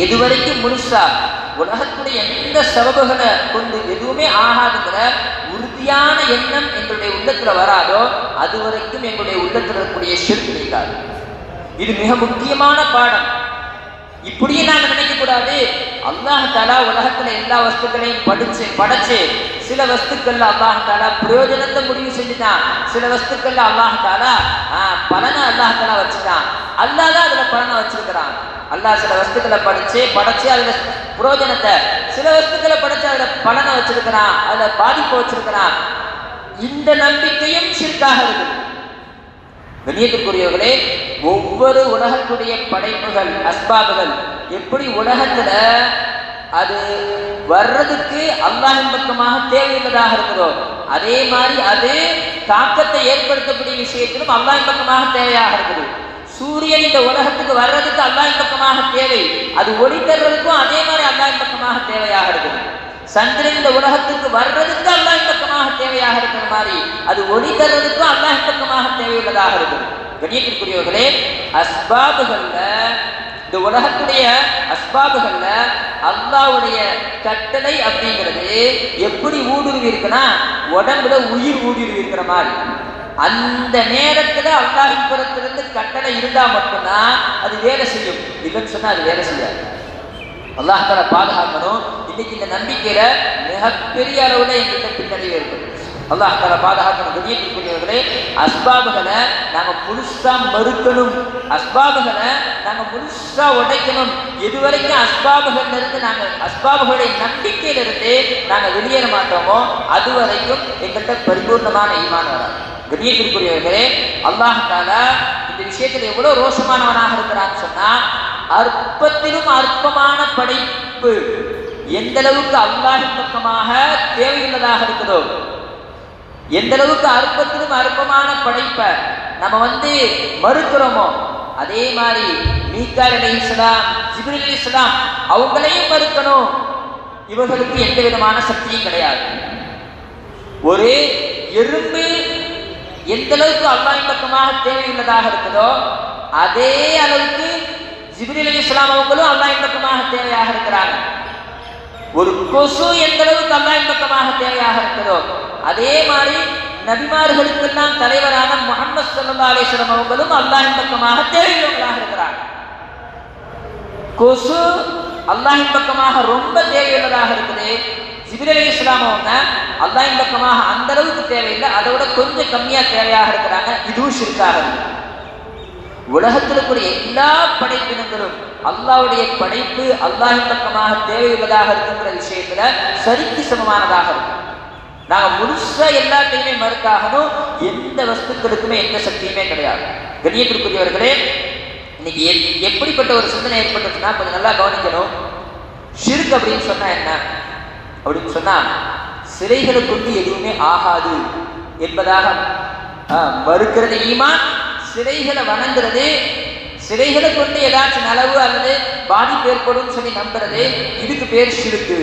எதுவரைக்கும் முழுசா உலகத்துடைய எந்த சபபுகளை கொண்டு எதுவுமே ஆகாதுங்கிற உறுதியான எண்ணம் எங்களுடைய உள்ளத்துல வராதோ அது வரைக்கும் எங்களுடைய உள்ளத்துல இருக்கக்கூடிய ஷிர்க் நீங்காது. இது மிக முக்கியமான பாடம். இப்படியே நாங்க நினைக்க கூடாது. அல்லாஹ் தஆலா உலகத்துல எல்லா வஸ்துக்களையும் படைச்சு சில வஸ்துக்கள்ல அல்லாஹ் தஆலா பிரயோஜனத்தை முடிவு செஞ்சுட்டான், சில வஸ்துக்கள்ல அல்லாஹ் தஆலா பலனை அல்லாஹ் தஆலா வச்சுட்டான். அல்லாஹ் தான் அதுல பலனை வச்சிருக்கிறான். அல்லாஹ் சில வஸ்துக்களை படைச்சு அதுல பிரயோஜனத்தை, சில வஸ்துக்களை படைச்சு அதுல பலனை வச்சிருக்கிறான், அதுல பாதிப்பு வச்சிருக்கிறான். இந்த நம்பிக்கையும் ஷிர்காக இருக்குது. கண்ணியத்துக்குரியவர்களே, ஒவ்வொரு உலகத்துடைய படைப்புகள் அஸ்பாபுகள் எப்படி உலகத்துல அது வர்றதுக்கு அல்லாஹ்வின் பக்கமாக தேவையுள்ளதாக இருக்கிறதோ அதே மாதிரி அது தாக்கத்தை ஏற்படுத்தக்கூடிய விஷயத்திலும் அல்லாஹ்வின் பக்கமாக தேவையாக இருக்குது. சூரியன் இந்த உலகத்துக்கு வர்றதுக்கு அல்லாஹ்வின் பக்கமாக தேவை, அது ஒளி தர்றதுக்கும் அதே மாதிரி அல்லாஹ்வின் பக்கமாக தேவையாக இருக்குது. சந்திரன் இந்த உலகத்துக்கு வர்றதுக்கு அல்லாஹ்வின் பக்கமாக தேவையாக இருக்கிற மாதிரி அது ஒளி தர்றதுக்கும் அல்லாஹ்வின் பக்கமாக தேவையுள்ளதாக இருக்குது. கண்ணியத்திற்குரியவர்களே, அஸ்பாபுகள்ல இந்த உலகத்துடைய அஸ்பாபுகள்ல அல்லாஹ்வுடைய கட்டளை அப்படிங்கிறது எப்படி ஊடுருவி இருக்குன்னா உடம்புல உயிர் ஊடுருவி இருக்கிற மாதிரி. அந்த நேரத்துல அல்லாஹ்வின் புறத்திலிருந்து கட்டளை இருந்தா மட்டும்தான் அது வேலை செய்யும், இல்லைன்னு சொன்னா அது வேலை செய்யாது. அல்லாஹ் தஆலா பாதுகாக்கணும். இன்னைக்கு இந்த நம்பிக்கையில மிகப்பெரிய அளவுல எங்கிட்ட பின்னடைவு இருக்குது. அல்லாஹ் தஆலா பாதுகாக்கணும். கண்ணியத்திற்குரியவர்களே, அஸ்பாபுகளை நாங்க முழுசா மறுக்கணும், அஸ்பாபுகளை நாங்க முழுசா உடைக்கணும். எதுவரைக்கும் அஸ்பாபுகள்ல இருந்து நாங்க அஸ்பாபுகளுடைய நம்பிக்கையில இருந்து நாங்க வெளியேற மாட்டோமோ அது வரைக்கும் எங்கள்கிட்ட பரிபூர்ணமான ஈமான் வராது. கண்ணியத்திற்குரியவர்களே, அல்லாஹ் தஆலா இந்த விஷயத்துல எவ்வளவு ரோஷமானவனாக இருக்கிறான்னு சொன்னா, அற்பத்திலும் அற்பமான படைப்பு எந்த அளவுக்கு அல்லாஹ்வின் பக்கமாக தேவையுள்ளதாக இருக்குதோ, எந்த அளவுக்கு அற்பத்திலும் அற்பமான படைப்பை நம்ம மறுக்கிறோமோ அதே மாதிரி மீகாயில் அலைஹிஸ்ஸலாம், ஜிப்ரீல் அலைஹிஸ்ஸலாம் அவங்களையும் மறுக்கணும். இவர்களுக்கு எந்த விதமான சக்தியும் கிடையாது. ஒரு எறும்பு எந்த அளவுக்கு அல்லாஹ்வின் பக்கமாக தேவையுள்ளதாக இருக்குதோ அதே அளவுக்கு ஜிப்ரீல் அலைஹிஸ்ஸலாம் அவங்களும் அல்லாஹ்வின் பக்கமாக தேவையாக இருக்கிறாங்க. ஒரு கொசு எந்த அளவுக்கு அல்லாஹ்வின் பக்கமாக தேவையாக இருக்கிறதோ அதே மாதிரி நபிமார்களுக்கெல்லாம் தலைவரான முஹம்மது ஸல்லல்லாஹு அலைஹி வஸல்லம் அவங்களும் அல்லாஹ்வின் பக்கமாக தேவையுள்ளவர்களாக இருக்கிறாங்க. கொசு அல்லாஹ்வின் பக்கமாக ரொம்ப தேவையுள்ளதாக இருக்குது. ஜிப்ரீல் அலைஹிஸ்ஸலாம் அவங்க அல்லாஹ்வின் பக்கமாக அந்த அளவுக்கு தேவையில்லை, அதோட கொஞ்சம் கம்மியா தேவையாக இருக்கிறாங்க. இதுவும் ஷிர்காக இருக்கு. உலகத்தில் கூடிய எல்லா படைப்பினங்களும் அல்லாஹ்வுடைய படைப்பு அல்லாஹ்வின் பக்கமாக தேவையுள்ளதாக இருக்குங்கிற விஷயத்துல சரிக்கு சமமானதாக இருக்கும். நாங்க முழுசா எல்லாத்தையுமே மறுத்தாகணும். எந்த வஸ்துக்களுக்குமே எந்த சக்தியுமே கிடையாது. கண்ணியத்திற்குரியவர்களே, இன்னைக்கு எப்படிப்பட்ட ஒரு சிந்தனை ஏற்பட்டுச்சுன்னா கொஞ்சம் நல்லா கவனிக்கணும். ஷிர்க் அப்படின்னு சொன்னா என்ன அப்படின்னு சொன்னா, சிலைகளை கொண்டு எதுவுமே ஆகாது என்பதாக மறுக்கிறது ஈமான். சிலைகளை வணங்குறது, சிலைகளை கொண்டு ஏதாச்சும் நலவு அல்லது பாதிப்பு ஏற்படும் சொல்லி நம்புறது, இதுக்கு பேர் ஷிர்க்.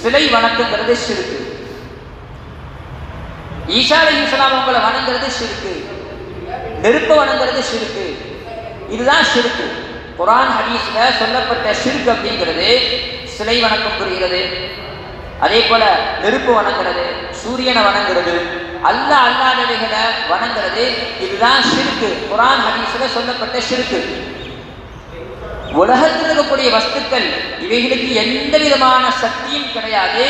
சிலை வணக்கங்கிறது ஷிர்க். ஈசா அலைஹிஸ்ஸலாம் அவங்களை வணங்குறது ஷிர்கு, நெருப்பை வணங்குறது ஷிர்கு. இதுதான் ஷிர்கு. குர்ஆன் ஹதீஸ்ல சொல்லப்பட்ட ஷிர்க் அப்படிங்கிறது சிலை வணக்கம் புரிகிறது, அதே போல நெருப்பு வணங்குறது, சூரியனை வணங்குறது, அல்லாஹ் அல்லாதவைகளை வணங்குறது, இதுதான் ஷிர்கு. குர்ஆன் ஹதீஸ்ல சொல்லப்பட்ட ஷிர்கு. உலகத்தில் இருக்கக்கூடிய வஸ்துக்கள் இவைகளுக்கு எந்த விதமான சக்தியும் கிடையாது,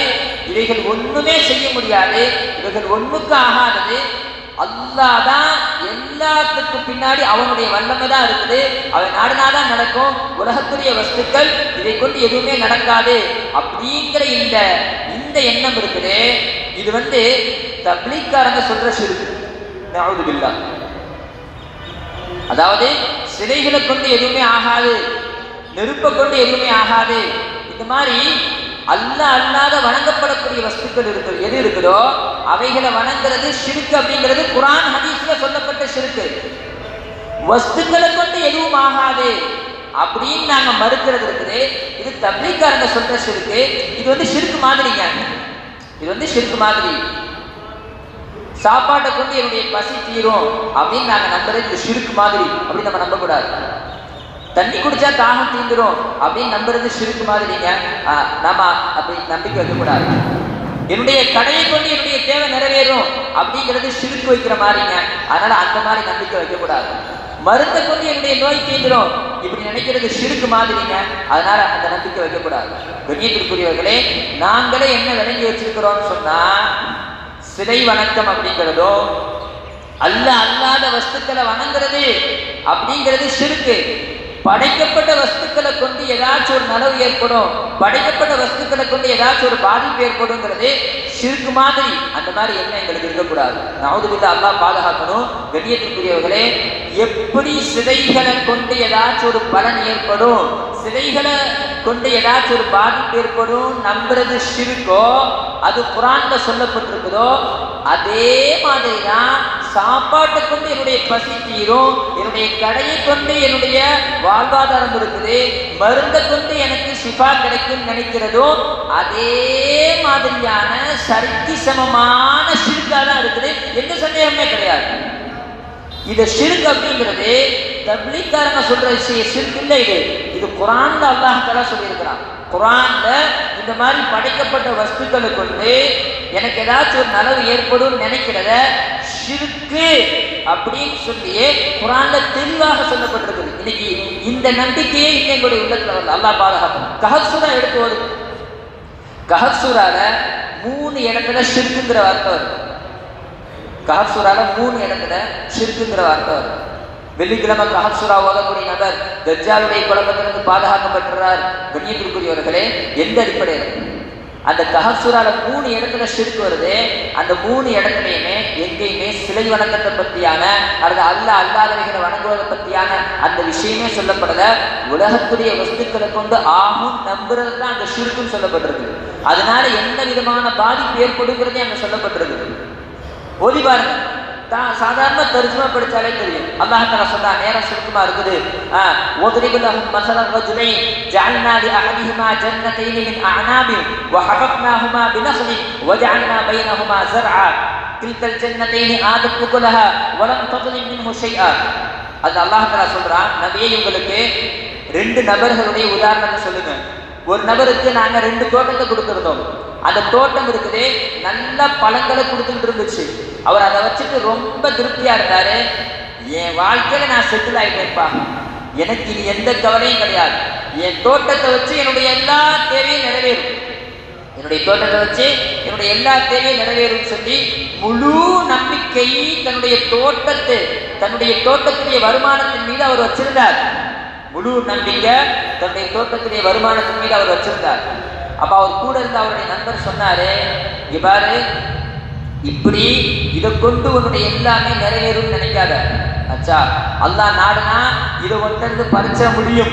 இவைகள் ஒண்ணுமே செய்ய முடியாது, இவைகள் ஒண்ணுக்கு ஆகாதது. அல்லாஹ் தான் எல்லாத்துக்கும் பின்னாடி அவனுடைய வல்லமை தான் இருக்குது, அவன் நாடுனாதான் நடக்கும். உலகத்துடைய வஸ்துக்கள் இதை கொண்டு எதுவுமே நடக்காது அப்படிங்கிற இந்த எண்ணம் இருக்குது. இது தப்லீக்காரங்க சொல்ற ஷிர்க். நஅூது பில்லாஹ். அதாவது சிலைகளை கொண்டு எதுவுமே ஆகாது, நெருப்பை கொண்டு எதுவுமே ஆகாது, இந்த மாதிரி அல்லாஹ் அல்லாத வணங்கப்படக்கூடிய வஸ்துக்கள் எது இருக்குதோ அவைகளை வணங்குறது ஷிர்க் அப்படிங்கிறது குர்ஆன் ஹதீஸ்ல சொல்லப்பட்ட ஷிர்க். வஸ்துக்களை கொண்டு எதுவும் ஆகாது அப்படின்னு நாங்க மறுக்கிறது இருக்குது. இது தப்லீக்காரங்க சொல்ற ஷிர்க். இது ஷிர்க் மாதிரிங்க, இது ஷிர்க் மாதிரி. சாப்பாட்டை கொண்டு என்னுடைய பசி தீரும் அப்படின்னு நாங்க நம்புறது இது ஷிர்க் மாதிரி அப்படின்னு நம்ம நம்பக்கூடாது. தண்ணி குடிச்சா தாகம் தீந்துரும் அப்படின்னு நம்புறது ஷிர்க் மாதிரிங்க, நாம அப்படி நம்பிக்கை வைக்கக்கூடாது. என்னுடைய கடையை கொண்டு என்னுடைய தேவை நிறைவேறும் அப்படிங்கிறது ஷிர்க் வைக்கிற மாதிரிங்க, அதனால அந்த மாதிரி நம்பிக்கை வைக்கக்கூடாது. மருந்தை கொண்டு என்னுடைய நோய் தீந்துரும் இப்படி நினைக்கிறது ஷிர்க் மாதிரிங்க, அதனால அந்த நம்பிக்கை வைக்கக்கூடாது. கண்ணியத்திற்குரியவர்களே, நாங்களே என்ன விளங்கி வச்சிருக்கிறோம்னு சொன்னா, சிலை வணக்கம் அப்படிங்கிறதோ அல்லாஹ் அல்லாத வஸ்துக்களை வணங்குறது அப்படிங்கிறது ஷிர்க். படைக்கப்பட்ட வஸ்துக்களை கொண்டு ஏதாச்சும் ஒரு நலவு ஏற்படும், படைக்கப்பட்ட வஸ்துக்களை கொண்டு ஏதாச்சும் ஒரு பாதிப்பு ஏற்படுங்கிறது ஷிர்க் மாதிரி. அந்த மாதிரி என்ன எங்களுக்கு இருக்கக்கூடாது. நஅூது பில்லாஹ், அல்லாஹ் பாதுகாக்கணும். கண்ணியத்திற்குரியவர்களே, எப்படி சிலைகளை கொண்டு ஏதாச்சும் ஒரு பலன் ஏற்படும், சிலைகளை கொண்டு ஏதாச்சும் ஒரு பாதிப்பு ஏற்படும் நம்புறது ஷிர்கோ, அது குர்ஆன்ல சொல்லப்பட்டிருக்குதோ, அதே மாதிரி தான் சாப்பாட்டை கொண்டு என்னுடைய பசி தீரும், என்னுடைய கடையை கொண்டு என்னுடைய வாழ்வாதாரம் இருக்குது, மருந்தை கொண்டு எனக்கு ஷிஃபா கிடைக்கும் நினைக்கிறதோ அதே மாதிரியான சரிக்கு சமமான ஷிர்கா தான் இருக்குது. எந்த சந்தேகமே கிடையாது. இது ஷிர்க் அப்படிங்கிறது தப்லீக்காரங்க சொல்ற விஷயம் ஷிர்க் இல்லை. இது குர்ஆன்ல அல்லாஹ் தஆலா சொல்லியிருக்கிறான். குர்ஆன்ல இந்த மாதிரி படைக்கப்பட்ட வஸ்துக்களை கொண்டு எனக்கு ஏதாச்சும் ஒரு நலவு ஏற்படும் நினைக்கிறத ஷிர்க்கு அப்படின்னு சொல்லி குர்ஆன்ல தெளிவாக சொல்லப்பட்டிருக்குது. இன்னைக்கு இந்த நம்பிக்கையே எங்களுடைய உள்ளத்துல வரல. அல்லாஹ் பாதுகாக்கணும். கஹஃப் சூரா எடுத்து வரும். கஹஃப் சூரால 3 இடத்துல ஷிர்க்குங்கிற வார்த்தை வரும். கஹஃப் சூரால 3 இடத்துல ஷிர்க்குங்கிற வார்த்தை வரும். வெள்ளிக்கிழமை கஹஃப் சூரா ஓதக்கூடிய நபர் தஜ்ஜாலுடைய குழப்பத்திலிருந்து பாதுகாக்கப்பட்டுறார். கண்ணியத்திற்குரியவர்களே, எந்த அடிப்படையில் அந்த கஹஃப் சூரால 3 இடத்துல ஷிர்க் வருது, அந்த 3 இடத்துலையுமே எங்கேயுமே சிலை வணக்கத்தை பற்றியான அல்லது அல்லாஹ் அல்லாதவைகளை வணங்குவதை பற்றியான அந்த விஷயமே சொல்லப்படல. உலகத்துடைய வஸ்துக்களை கொண்டு ஆகும் நம்புறது தான் அந்த ஷிர்க்குன்னு சொல்லப்பட்டிருக்கு. அதனால என்ன விதமான பாதிப்பு ஏற்படுங்கிறதே அங்க சொல்லப்பட்டிருக்கு. ஓதி பாருங்க, சாதாரண தர்ஜுமா படிச்சாலே தெரியும். அல்லாஹ் தஆலா சொன்னா, நேரம் சுருக்கமா இருக்குது. வضرب لهم مثلا رجلين جعلنا لأحدهما جنتين من أعناب وحففناهما بنخل وجعلنا بينهما زرعا كلتا الجنتين آتت أكلها ولم تظلم منه شيئا. அது அல்லாஹ் தஆலா சொல்றான், நபியே உங்களுக்கு 2 நபர்களுடைய உதாரணத்தை சொல்லுங்க. ஒரு நபருக்கு நாங்க 2 தோட்டத்தை கொடுத்துருந்தோம். அந்த தோட்டம் இருக்குது, நல்ல பழங்களை கொடுத்துட்டு இருந்துச்சு. அவர் அதை வச்சுட்டு ரொம்ப திருப்தியா இருந்தாரு. என் வாழ்க்கையில நான் செட்டில் ஆயிட்டேன்ப்பா, எனக்கு இது எந்த கவலையும் கிடையாது, என் தோட்டத்தை வச்சு என்னுடைய எல்லா தேவையும் நிறைவேறும், என்னுடைய தோட்டத்தை வச்சு என்னுடைய எல்லா தேவையும் நிறைவேறும் சொல்லி முழு நம்பிக்கை தன்னுடைய தோட்டத்துடைய வருமானத்தின் மீது அவர் வச்சிருந்தார். முழு நம்பிக்கை தன்னுடைய தோட்டத்துடைய வருமானத்தின் மீது அவர் வச்சிருந்தார். அப்ப அவர் கூட இருந்த அவருடைய நண்பர் சொன்னாரு, இவ்வாறு இப்படி இதை கொண்டு உன்னுடைய எல்லாமே நிறைவேறும் நினைக்காத. அச்சா, அல்லாஹ் நாடுனா இதை ஒன்றிருந்து பறிச்ச முடியும்.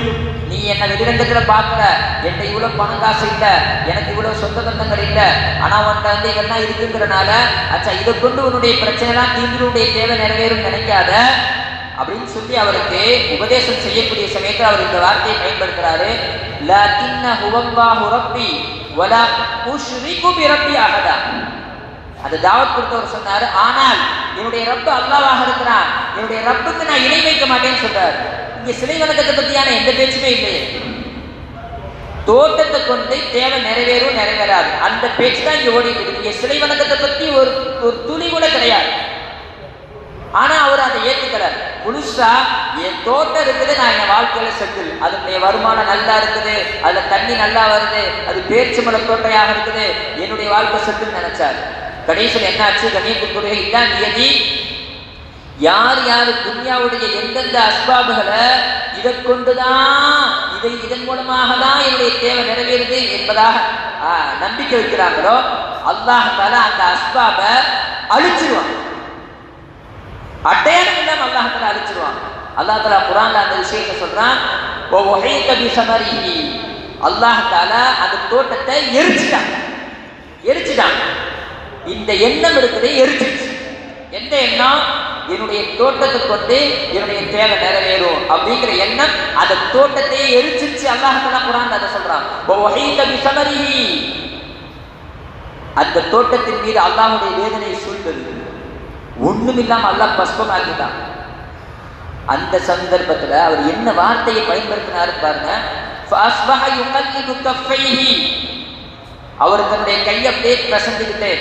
நீ என்ன வெளிரங்கத்துல பாக்குற, என்கிட்ட இவ்வளவு பணம் காசு இல்லை, எனக்கு இவ்வளவு சொந்த பந்தங்கள் இல்லை, ஆனா உன்கிட்ட இதெல்லாம் இருக்குங்கிறனால அச்சா இதை கொண்டு உன்னுடைய பிரச்சனை எல்லாம் தீர்ந்துடைய தேவை நிறைவேறும் நினைக்காத அப்படின்னு சொல்லி அவருக்கு உபதேசம் செய்யக்கூடிய சமயத்தில் அவர் இந்த வார்த்தையை பயன்படுத்துறாரு. லக்கின்ன ஹுவல்லாஹு ரப்பி வலா உஷ்ரிகு பிரப்பி அஹதா. அந்த தாவத் கொடுத்தவர் சொன்னாரு, ஆனால் என்னுடைய ரப்பு அல்லாஹ்வாக இருக்கிறான், என்னுடைய ரப்புக்கு நான் இணை வைக்க மாட்டேன்னு சொல்றாரு. இங்க சிலை வணக்கத்தை பத்தியான எந்த பேச்சுமே இல்லையே. தோட்டத்தை கொண்டு தேவை நிறைவேறும் நிறைவேறாது அந்த பேச்சு தான் இங்க ஓடிட்டு இருக்கு. இங்க சிலை வணக்கத்தை பத்தி ஒரு துளி கூட கிடையாது. ஆனா அவர் அதை ஏற்றுக்கிறார். முழுசா என் தோட்டம் இருக்குது, நான் என் வாழ்க்கையில செட்டில், அதனுடைய வருமானம் நல்லா இருக்குது, அதுல தண்ணி நல்லா வருது, அது பேர்ச்சம்பழ தோட்டையாக இருக்குது, என்னுடைய வாழ்க்கை செட்டில் நினைச்சார். கடைசியில் என்ன ஆச்சு? கண்ணியத்துக்குரிய இதான் நியதி. யார் யார் துன்யாவுடைய எந்தெந்த அஸ்பாபுகளை இதை கொண்டுதான் இதன் மூலமாக தான் என்னுடைய தேவை நிறைவேறுது என்பதாக நம்பிக்கை வைக்கிறாங்களோ அல்லாஹ் தஆலா அந்த அஸ்பாபை அழிச்சிருவாங்க. அடையாளம் இல்லாம அல்லாஹ் தஆலா அழிச்சிருவாங்க. அல்லாஹ் தஆலா குர்ஆன்ல அந்த விஷயத்தை சொல்றான், அல்லாஹ் தஆலா அந்த தோட்டத்தை எரிச்சிட்டாங்க. இந்த எண்ணம் இருக்குது, எரிச்சிருச்சு. எந்த எண்ணம்? என்னுடைய தோட்டத்தை கொண்டு என்னுடைய தேவை நிறைவேறும் அப்படிங்கிற எண்ணம் அந்த தோட்டத்தையே எரிச்சிருச்சு. அல்லாஹ் தஆலா குர்ஆன்ல அதை சொல்றான். அந்த தோட்டத்தின் மீது அல்லாஹ்வுடைய வேதனை சூழ்ந்தது. ஒண்ணுமில்லாம அல்லாஹ் பஸ்பமாக்கிட்டான். அந்த சந்தர்ப்பத்துல அவர் என்ன வார்த்தையை பயன்படுத்தினாரு பாருங்க. அவர் தன்னுடைய கையை அப்படியே பிரசந்துக்கிட்டு,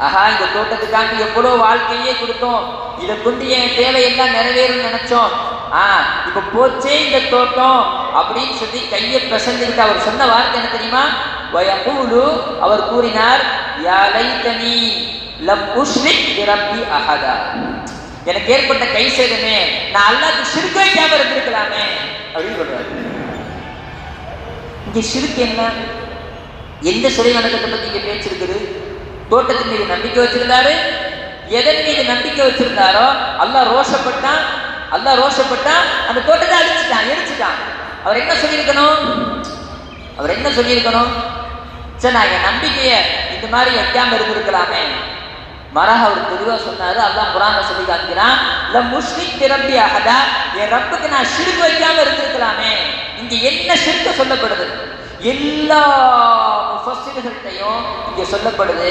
ஆஹா, இந்த தோட்டத்துக்காண்டி எவ்வளவு வாழ்க்கையே கொடுத்தோம், இதை கொண்டு என் தேவையெல்லாம் நிறைவேறும் நினைச்சோம், இப்ப போச்சே இந்த தோட்டம் அப்படின்னு சொல்லி கையை பிரசந்துக்கிட்டு அவர் சொன்ன வார்த்தை என்ன தெரியுமா? அவர் கூறினார், யா லைதனி லம் உஷ்ரிக் பிரப்பி அஹதா, எனக்கு ஏற்பட்ட கை சேதமே, நான் அல்லாஹ்வுக்கு ஷிர்க் வைக்காம இருந்திருக்கலாமே அப்படின்னு சொல்றாரு. இங்க ஷிர்க் என்ன? எந்த சிலை வணக்கத்தை பத்தி இங்க பேச்சு இருக்குது? தோட்டத்தின் மீது நம்பிக்கை வச்சிருந்தாரு. எதன் மீது நம்பிக்கை வச்சிருந்தாரோ அல்லாஹ் ரோஷப்பட்டான். அந்த தோட்டத்தை எரிச்சிட்டான். அவர் என்ன சொல்லியிருக்கணும்? சரி, நான் என் நம்பிக்கையை இந்த மாதிரி வைக்காம இருந்திருக்கலாமே. மராக அவர் தெளிவா சொன்னாரு. அல்லாஹ் குர்ஆன்ல சொல்லி காண்கிறான், லம் முஷ்ரிக் பிரப்பி அஹதா, என் ரப்புக்கு நான் ஷிர்க் வைக்காம இருந்திருக்கலாமே. இங்க என்ன ஷிர்க் சொல்லப்படுது? எல்லா முஃபஸ்ஸிர்கள்டையும் இங்க சொல்லப்படுது,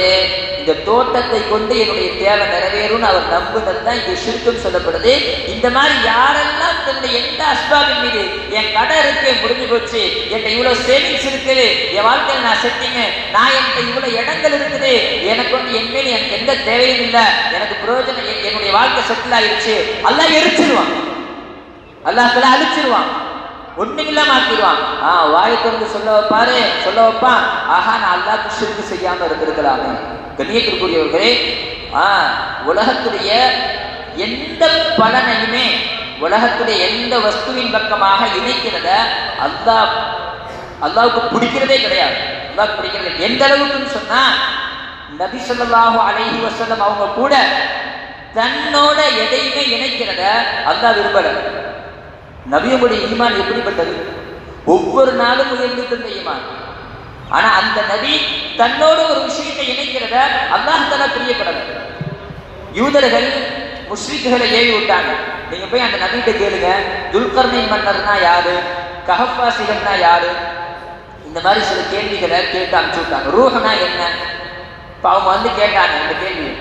இந்த தோட்டத்தை கொண்டு என்னுடைய தேவை நிறைவேறும்னு அவர் நம்புனது தான் இங்க ஷிர்க்குன்னு சொல்லப்படுது. இந்த மாதிரி யாரெல்லாம் தன்னுடைய எந்த அஸ்பாபின் மீது, என் கடை இருக்கு, முடிஞ்சு போச்சு, என்கிட்ட இவ்வளவு சேவிங்ஸ் இருக்குது, என் வாழ்க்கையில் நான் செட்டிங்க, நான் என்கிட்ட இவ்வளவு இடங்கள் இருக்குது, எனக்கு வந்து என்மேல் எனக்கு எந்த தேவையும் இல்லை, எனக்கு பிரயோஜனம், என்னுடைய வாழ்க்கை செட்டில் ஆயிடுச்சு, அல்லாஹ் எரிச்சிருவான், அல்லாஹ் தஆலா அழிச்சிருவான், ஒண்ணுமில்லாம ஆக்கிடுவான். வாயை திறந்து சொல்ல வைப்பான், ஆஹா, நான் அல்லாஹ்வுக்கு ஷிர்க் செய்யாம இருந்திருக்கலாமே. கண்ணியத்திற்குரியவர்களே, உலகத்துடைய எந்த பலனையுமே, உலகத்துடைய எந்த வஸ்துவின் பக்கமாக இணைக்கிறத அல்லாஹ்வுக்கு பிடிக்கிறதே கிடையாது. அல்லாஹ்வுக்கு பிடிக்கிறது எந்த அளவுக்குன்னு சொன்னா, நபி ஸல்லல்லாஹு அலைஹி வஸல்லம் அவங்க கூட தன்னோட எதையுமே இணைக்கிறத அல்லாஹ் விரும்பல. நபியுடைய ஈமான் எப்படிப்பட்டது? ஒவ்வொரு நாளும் உயர்ந்துட்டு இருந்த ஈமான். ஆனா அந்த நபி தன்னோட ஒரு விஷயத்தை இணைக்கிறத அல்லாஹ் தஆலா பிரியப்படல. யூதர்கள் முஸ்லிம்களை ஏவி விட்டாங்க. நீங்க போய் அந்த நபிகிட்ட கேளுங்க, துல்கர்னைன் மன்னர்னா யாரு, கஹஃபாசிகள்னா யாரு, இந்த மாதிரி சில கேள்விகளை கேட்டு அனுப்பிச்சு விட்டாங்க. ரூஹ்னா என்ன? இப்ப அவங்க வந்து கேட்டாங்க இந்த கேள்வி.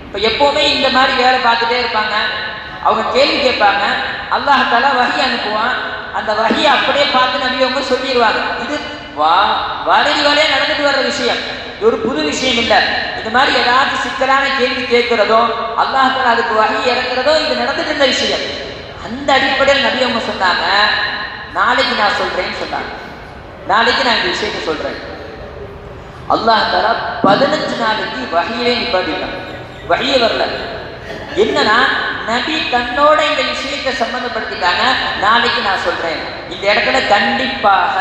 இப்ப எப்பவுமே இந்த மாதிரி வேலை பார்த்துட்டே இருப்பாங்க. அவங்க கேள்வி கேட்பாங்க, அல்லாஹ் தஆலா வஹி அனுப்புவான், அந்த வஹியை அப்படியே பார்த்து நபி அவங்க சொல்லிடுவாங்க. இது வரையிலே நடந்துட்டு வர்ற விஷயம், ஒரு புது விஷயம் இல்லை. இந்த மாதிரி ஏதாவது சிக்கலான கேள்வி கேட்கிறதோ, அல்லாஹ் தஆலா அதுக்கு வஹி இறக்குறதோ, இது நடந்துட்டு இருந்த விஷயம். அந்த அடிப்படையில் நபி அவங்க சொன்னாங்க, நாளைக்கு நான் சொல்றேன்னு சொன்னாங்க. நாளைக்கு நான் இந்த விஷயத்தை சொல்றேன். அல்லாஹ் தஆலா 15 நாளைக்கு வஹியே நிப்பாட்டிட்டான். வஹியே வரல. என்னன்னா, நபி தன்னோட இந்த விஷயத்தை சம்பந்தப்படுத்திட்டாங்க. நாளைக்கு நான் சொல்றேன். இந்த இடத்துல கண்டிப்பாக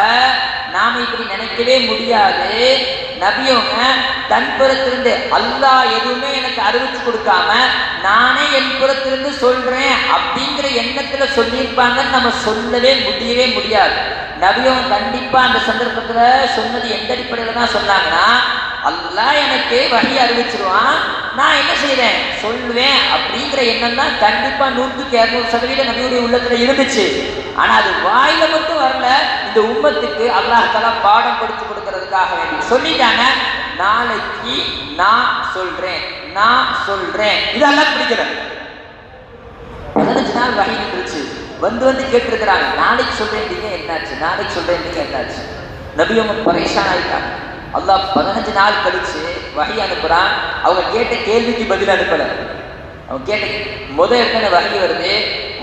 நாம இப்படி நினைக்கவே முடியாது. நபியவங்க தன் புறத்திலிருந்து அல்லாஹ் எதுவுமே எனக்கு அறிவிச்சு கொடுக்காம நானே என் புறத்திலிருந்து சொல்றேன் அப்படிங்கிற எண்ணத்துல சொல்லியிருப்பாங்கன்னு நம்ம சொல்லவே முடியாது. நபியவங்க கண்டிப்பா அந்த சந்தர்ப்பத்துல சொன்னது எந்த அடிப்படையில தான் சொன்னாங்கன்னா, அல்லாஹ் எனக்கு வஹி அறிவிச்சிருவான், நான் என்ன செய்யறேன் சொல்லுவேன் அப்படிங்கிற எண்ணம் தான் கண்டிப்பா 100% நபியுடைய உள்ளத்துல இருந்துச்சு. ஆனா அது வாயில மட்டும் வரல. இந்த உம்மத்துக்கு அல்லாஹ் தஆலா பாடம் படிச்சு கொடுக்கறதுக்காக வேண்டி சொல்லிட்டாங்க. நாளைக்கு நான் சொல்றேன் இதெல்லாம் பிடிக்கல. 15 நாள் வகை நின்றுச்சு. வந்து கேட்டிருக்கிறாங்க, நாளைக்கு சொல்றேன் என்னாச்சு? நபி அவங்க பரேஷான் ஆயிட்டாங்க. அல்லாஹ் 15 நாள் கழிச்சு வகை அனுப்புறான். அவங்க கேட்ட கேள்விக்கு பதில் அனுப்பல. அவங்க கேட்ட முதல் வகை வருது,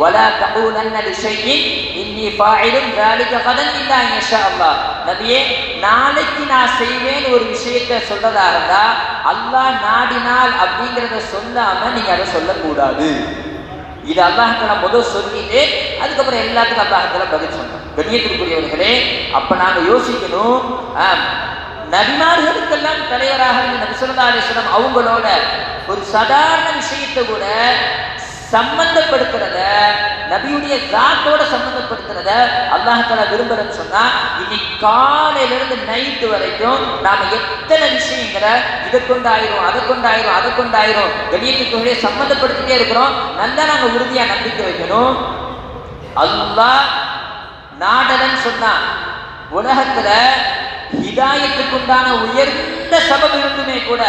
வலா தகூலன்ன லிஷைஇன் இன்னி ஃபாயிலுன் ذلك غدا இல்லா இன்ஷா அல்லாஹ். நபியே, நாளைக்கு நான் செய்வேன் ஒரு விஷயத்தை சொல்றதா இருந்தா அல்லாஹ் நாடினால் அப்படிங்கிறத சொல்லாம நீங்க அதை சொல்லக்கூடாது. இது அல்லாஹ்தாலா முதல் சொல்லிட்டு அதுக்கப்புறம் எல்லாத்துக்கும் அல்லாஹ்தாலா பதில் சொன்னோம். கண்ணியத்திற்குரியவர்களே, அப்ப நாங்க யோசிக்கணும், நபிமார்களுக்கெல்லாம் தலைவராக நபி ஸல்லல்லாஹு அலைஹி வஸல்லம் அவங்களோட ஒரு சாதாரண விஷயத்தை கூட சம்பந்தப்படுத்துறத, நபியுடைய ஜாத்தோட சம்பந்தப்படுத்துறத அல்லாஹ்தாலா விரும்புறன்னு சொன்னா, இன்னைக்கு காலையில இருந்து நைட்டு வரைக்கும் நாம எத்தனை விஷயங்களை இதை கொண்டாயிரும் கண்ணியத்துக்குள்ளே சம்பந்தப்படுத்திட்டே இருக்கிறோம். நல்லா நாங்க உறுதியா நம்பிக்கை வைக்கணும். அல்லாஹ் நாடலன்னு சொன்னா உலகத்துல ஹிதாயத்துக்குண்டான உயர்ந்த சபபு இருந்துமே கூட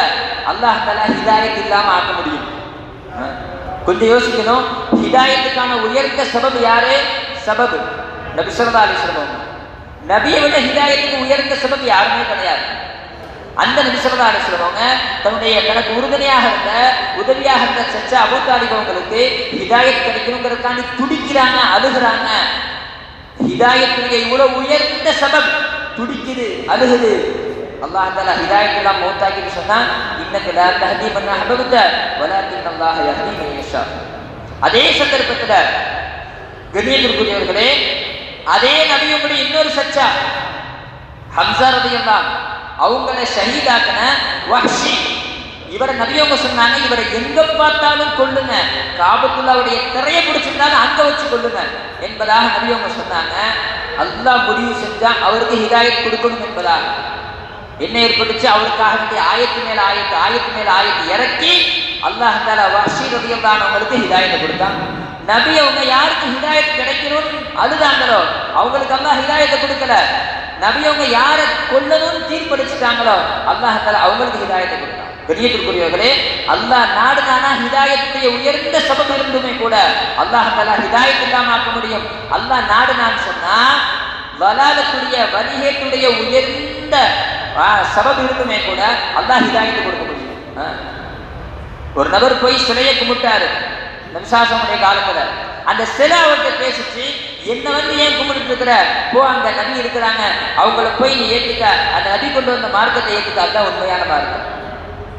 அல்லாஹ்தாலா ஹிதாயத் இல்லாம ஆக்க முடியும். கொஞ்சம் யோசிக்கணும். ஹிதாயத்துக்கான உயர்ந்த சபபு யாரு? சபபு நபி ஸல்லல்லாஹு அலைஹி வஸல்லம். நபியை விட ஹிதாயத்துக்கு உயர்ந்த சபபு யாருமே கிடையாது. அந்த நபி ஸல்லல்லாஹு அலைஹி வஸல்லம் தனக்கு உறுதுணையாக இருந்த உதவியாக இருந்த சச்சா அபூ தாலிப் அவங்களுக்கு ஹிதாயத் கிடைக்கணுங்கிறதுக்காண்டி துடிக்கிறாங்க, அழுகுறாங்க. ஹிதாயத்துடைய இவ்வளவு உயர்ந்த சபப் துடிக்குது, அழுகுது. அல்லாஹ் தஆலா ஹிதாயத் எல்லாம் மௌத்தாக்கி சொன்னா, இன்னக லா தஹ்தி மன் அஹ்பப்த வலாக்கின் அல்லாஹ் யஹ்தி மன் யஷா. அதே சந்தர்ப்பத்துல கண்ணியத்திற்குரியவர்களே, அதே நபியுடைய இன்னொரு சச்சா ஹம்ஸா ரலியல்லாஹு அவங்கள ஷஹீதாக்கின வஹ்ஷி, இவரை நபியவங்க சொன்னாங்க, இவரை எங்க பார்த்தாலும் கொல்லுங்க, காபத்துல்லாவுடைய திரையை பிடிச்சிருந்தாலும் அங்க வச்சு கொல்லுங்க என்பதாக நபியவங்க சொன்னாங்க. அல்லாஹ் முடிவு செஞ்சா அவருக்கு ஹிதாயத் கொடுக்கணும் என்பதாக என்ன ஏற்பட்டுச்சு? அவருக்காக வேண்டிய ஆயத்து மேல ஆயத்து இறக்கி அல்லாஹ் தஆலா வஹ்ஷி ரலியல்லாஹு அவங்களுக்கு ஹிதாயத்தை கொடுத்தாங்க. நபி அவங்க யாருக்கு ஹிதாயத் கிடைக்கணும்னு அழுதாங்களோ அவங்களுக்கு அல்லாஹ் ஹிதாயத்தை கொடுக்கல. நபி அவங்க யாரை கொல்லணும்னு தீர்ப்பளிச்சுட்டாங்களோ அல்லாஹ் தஆலா அவங்களுக்கு ஹிதாயத்தை கொடுத்தாங்க. கண்ணியத்திற்குரியவர்களே, அல்லாஹ் நாடுனானா ஹிதாயத்துடைய உயர்ந்த சபபு இருந்துமே கூட அல்லாஹ் தஆலா ஹிதாயத் இல்லாம ஆக்க முடியும். அல்லாஹ் நாடுனான்னு சொன்னா வலாலத்துடைய வலிகேட்டுடைய உயர்ந்த சபபு இருந்துமே கூட அல்லாஹ் ஹிதாயத்தை கொடுக்க முடியும். ஒரு நபர் போய் சிலையை கும்பிட்டாரு நபிசாசனுடைய காலத்துல. அந்த சிலை அவர்கிட்ட பேசிச்சு, என்ன ஏன் கும்பிட்டு இருக்கிற, போ அங்க நபி இருக்கிறாங்க, அவங்கள போய் நீ ஏத்துக்க, அந்த நபி கொண்டு வந்த மார்க்கத்தை ஏத்துக்க, அதுதான் உண்மையான மார்க்கம்.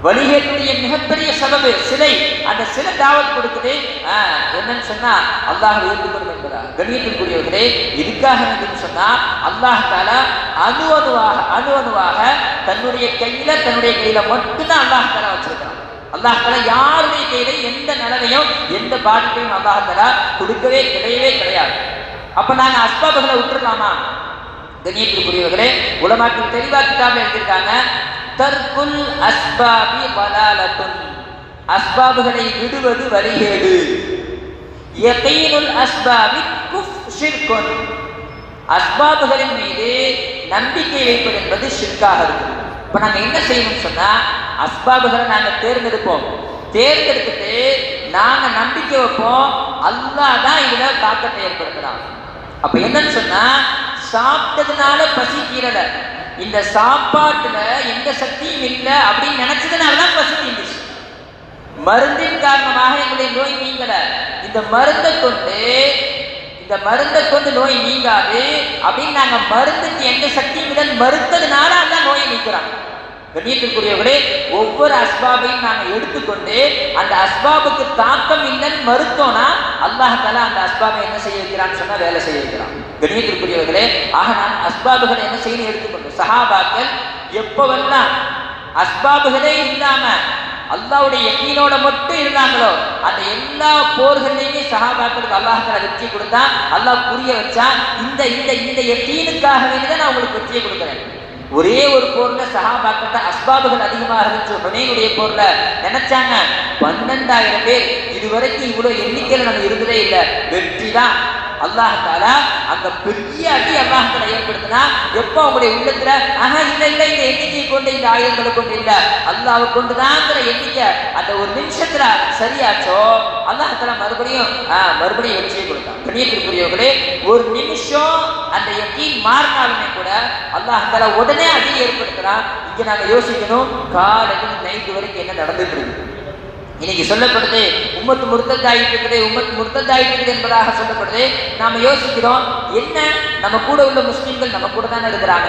வலிகேட்டுடைய மிகப்பெரிய சபபு சிலை. அந்த சிலை தாவத் கொடுக்குது. என்னன்னு சொன்னா அல்லாஹ் ஏற்றுக்கணும் என்பதா. கண்ணியத்திற்குரியவர்களே, இதுக்காக என்னன்னு சொன்னா அல்லாஹ் தஆலா அணுவணுவாக தன்னுடைய கையில மட்டும்தான் அல்லாஹ் தஆலா வச்சிருக்கிறான். அல்லாஹ் தஆலா யாருடைய கையில எந்த நிலைமையும் எந்த பாதிப்பையும் அல்லாஹ் தஆலா கொடுக்கவே கிடையாது. அப்ப நாங்க அஸ்பாபுகளை விட்டுருலாமா? கண்ணியத்திற்குரியவர்களே, உலமாக்கள் தெளிவா கிதாபுல எழுதியிருக்காங்க, தர்குல் அஸ்பாபி வலாலத்துன், அஸ்பாபுகளை விடுவது வழிகேடு. யகீனுல் அஸ்பாபி ஷிர்குன், அஸ்பாபுகளின் மீது நம்பிக்கை வைப்பது என்பது ஷிர்காக இருக்கு. இப்ப நாங்க என்ன செய்யணும்னு சொன்னா, அஸ்பாபுகளை நாங்க தேர்ந்தெடுத்துட்டு நாங்க நம்பிக்கை வைப்போம், அல்லாஹ் தான் இதுல தாக்கத்தை ஏற்படுத்துறான். அப்ப என்னன்னு சொன்னா, சாப்பிட்டதுனால பசி தீரல, இந்த சாப்பாட்டுல எந்த சக்தியும் இல்லை அப்படின்னு நினைச்சதுனாலதான் பசி தீர்ந்துச்சு. மருந்தின் காரணமாக எங்களுடைய நோய் நீங்கல, இந்த மருந்தை கொண்டு நோய் நீங்காது அப்படின்னு நாங்க மருந்துக்கு எந்த சக்தியும் இல்லை மறுத்ததுனால அந்த நோயை நீக்கிறாங்க. கண்ணியத்திற்குரியவர்களே, ஒவ்வொரு அஸ்பாபையும் நாங்க எடுத்துக்கொண்டு அந்த அஸ்பாபுக்கு தாக்கம் இல்லைன்னு மறுத்தோம்னா அல்லாஹ் தஆலா அந்த அஸ்பாபை என்ன செய்ய வைக்கிறான்னு சொன்னா வேலை செய்ய வைக்கிறான். கண்ணியத்திற்குரியவர்களே, ஆக நான் அஸ்பாபுகளை என்ன செய்யணும் எடுத்துக்கொண்டு, சஹாபாக்கள் எப்பவெல்லாம் அஸ்பாபுகளே இல்லாம அல்லாஹ்வுடைய யகீனோட மட்டும் இருந்தாங்களோ அந்த எல்லா போர்களையுமே சஹாபாக்களுக்கு அல்லாஹ் தஆலா வெற்றி கொடுத்தா, அல்லாஹ் புரிய வச்சா, இந்த இந்த இந்த யகீனுக்காக வேண்டிதான் நான் உங்களுக்கு வெற்றியை கொடுக்குறேன். ஒரே ஒரு போர்ல சஹாபாக்கிட்ட அஸ்பாபுகள் அதிகமாக இருந்துச்சு. ஹுனைனுடைய போர்ல நினைச்சாங்க 12,000 பேர், இதுவரைக்கும் இவ்வளவு எண்ணிக்கையில நம்ம இருந்ததே இல்லை, வெற்றி தான் அல்லாஹ் தஆலா அங்க பெரிய அடி அல்லாஹ் தஆலா ஏற்படுத்தினா எப்போ உங்களுடைய உள்ளத்துல இல்ல இல்ல இந்த எண்ணிக்கையை கொண்டு இந்த ஆயுதங்களை கொண்டு இல்ல அல்லாஹ்வை கொண்டுதாங்கிற எண்ணிக்கை அந்த ஒரு நிமிஷத்துல சரியாச்சோ அல்லாஹ் தஆலா மறுபடியும் வெற்றியை கொடுத்தான். கண்ணியத்திற்குரியவர்களே, ஒரு நிமிஷம் அந்த யகீன் மாறினாலுமே கூட அல்லாஹ் தஆலா உடனே அடி ஏற்படுத்துறான். இங்க நாங்க யோசிக்கணும், காலையில் நைட்டு வரைக்கும் என்ன நடந்துட்டு இருக்கு. இன்னைக்கு சொல்லப்படுது உம்மத்து முர்த்ததாயிட்டு என்பதாக சொல்லப்படுது. நாம யோசிக்கிறோம், என்ன நம்ம கூட உள்ள முஸ்லீம்கள் நம்ம கூட தானே இருக்கிறாங்க,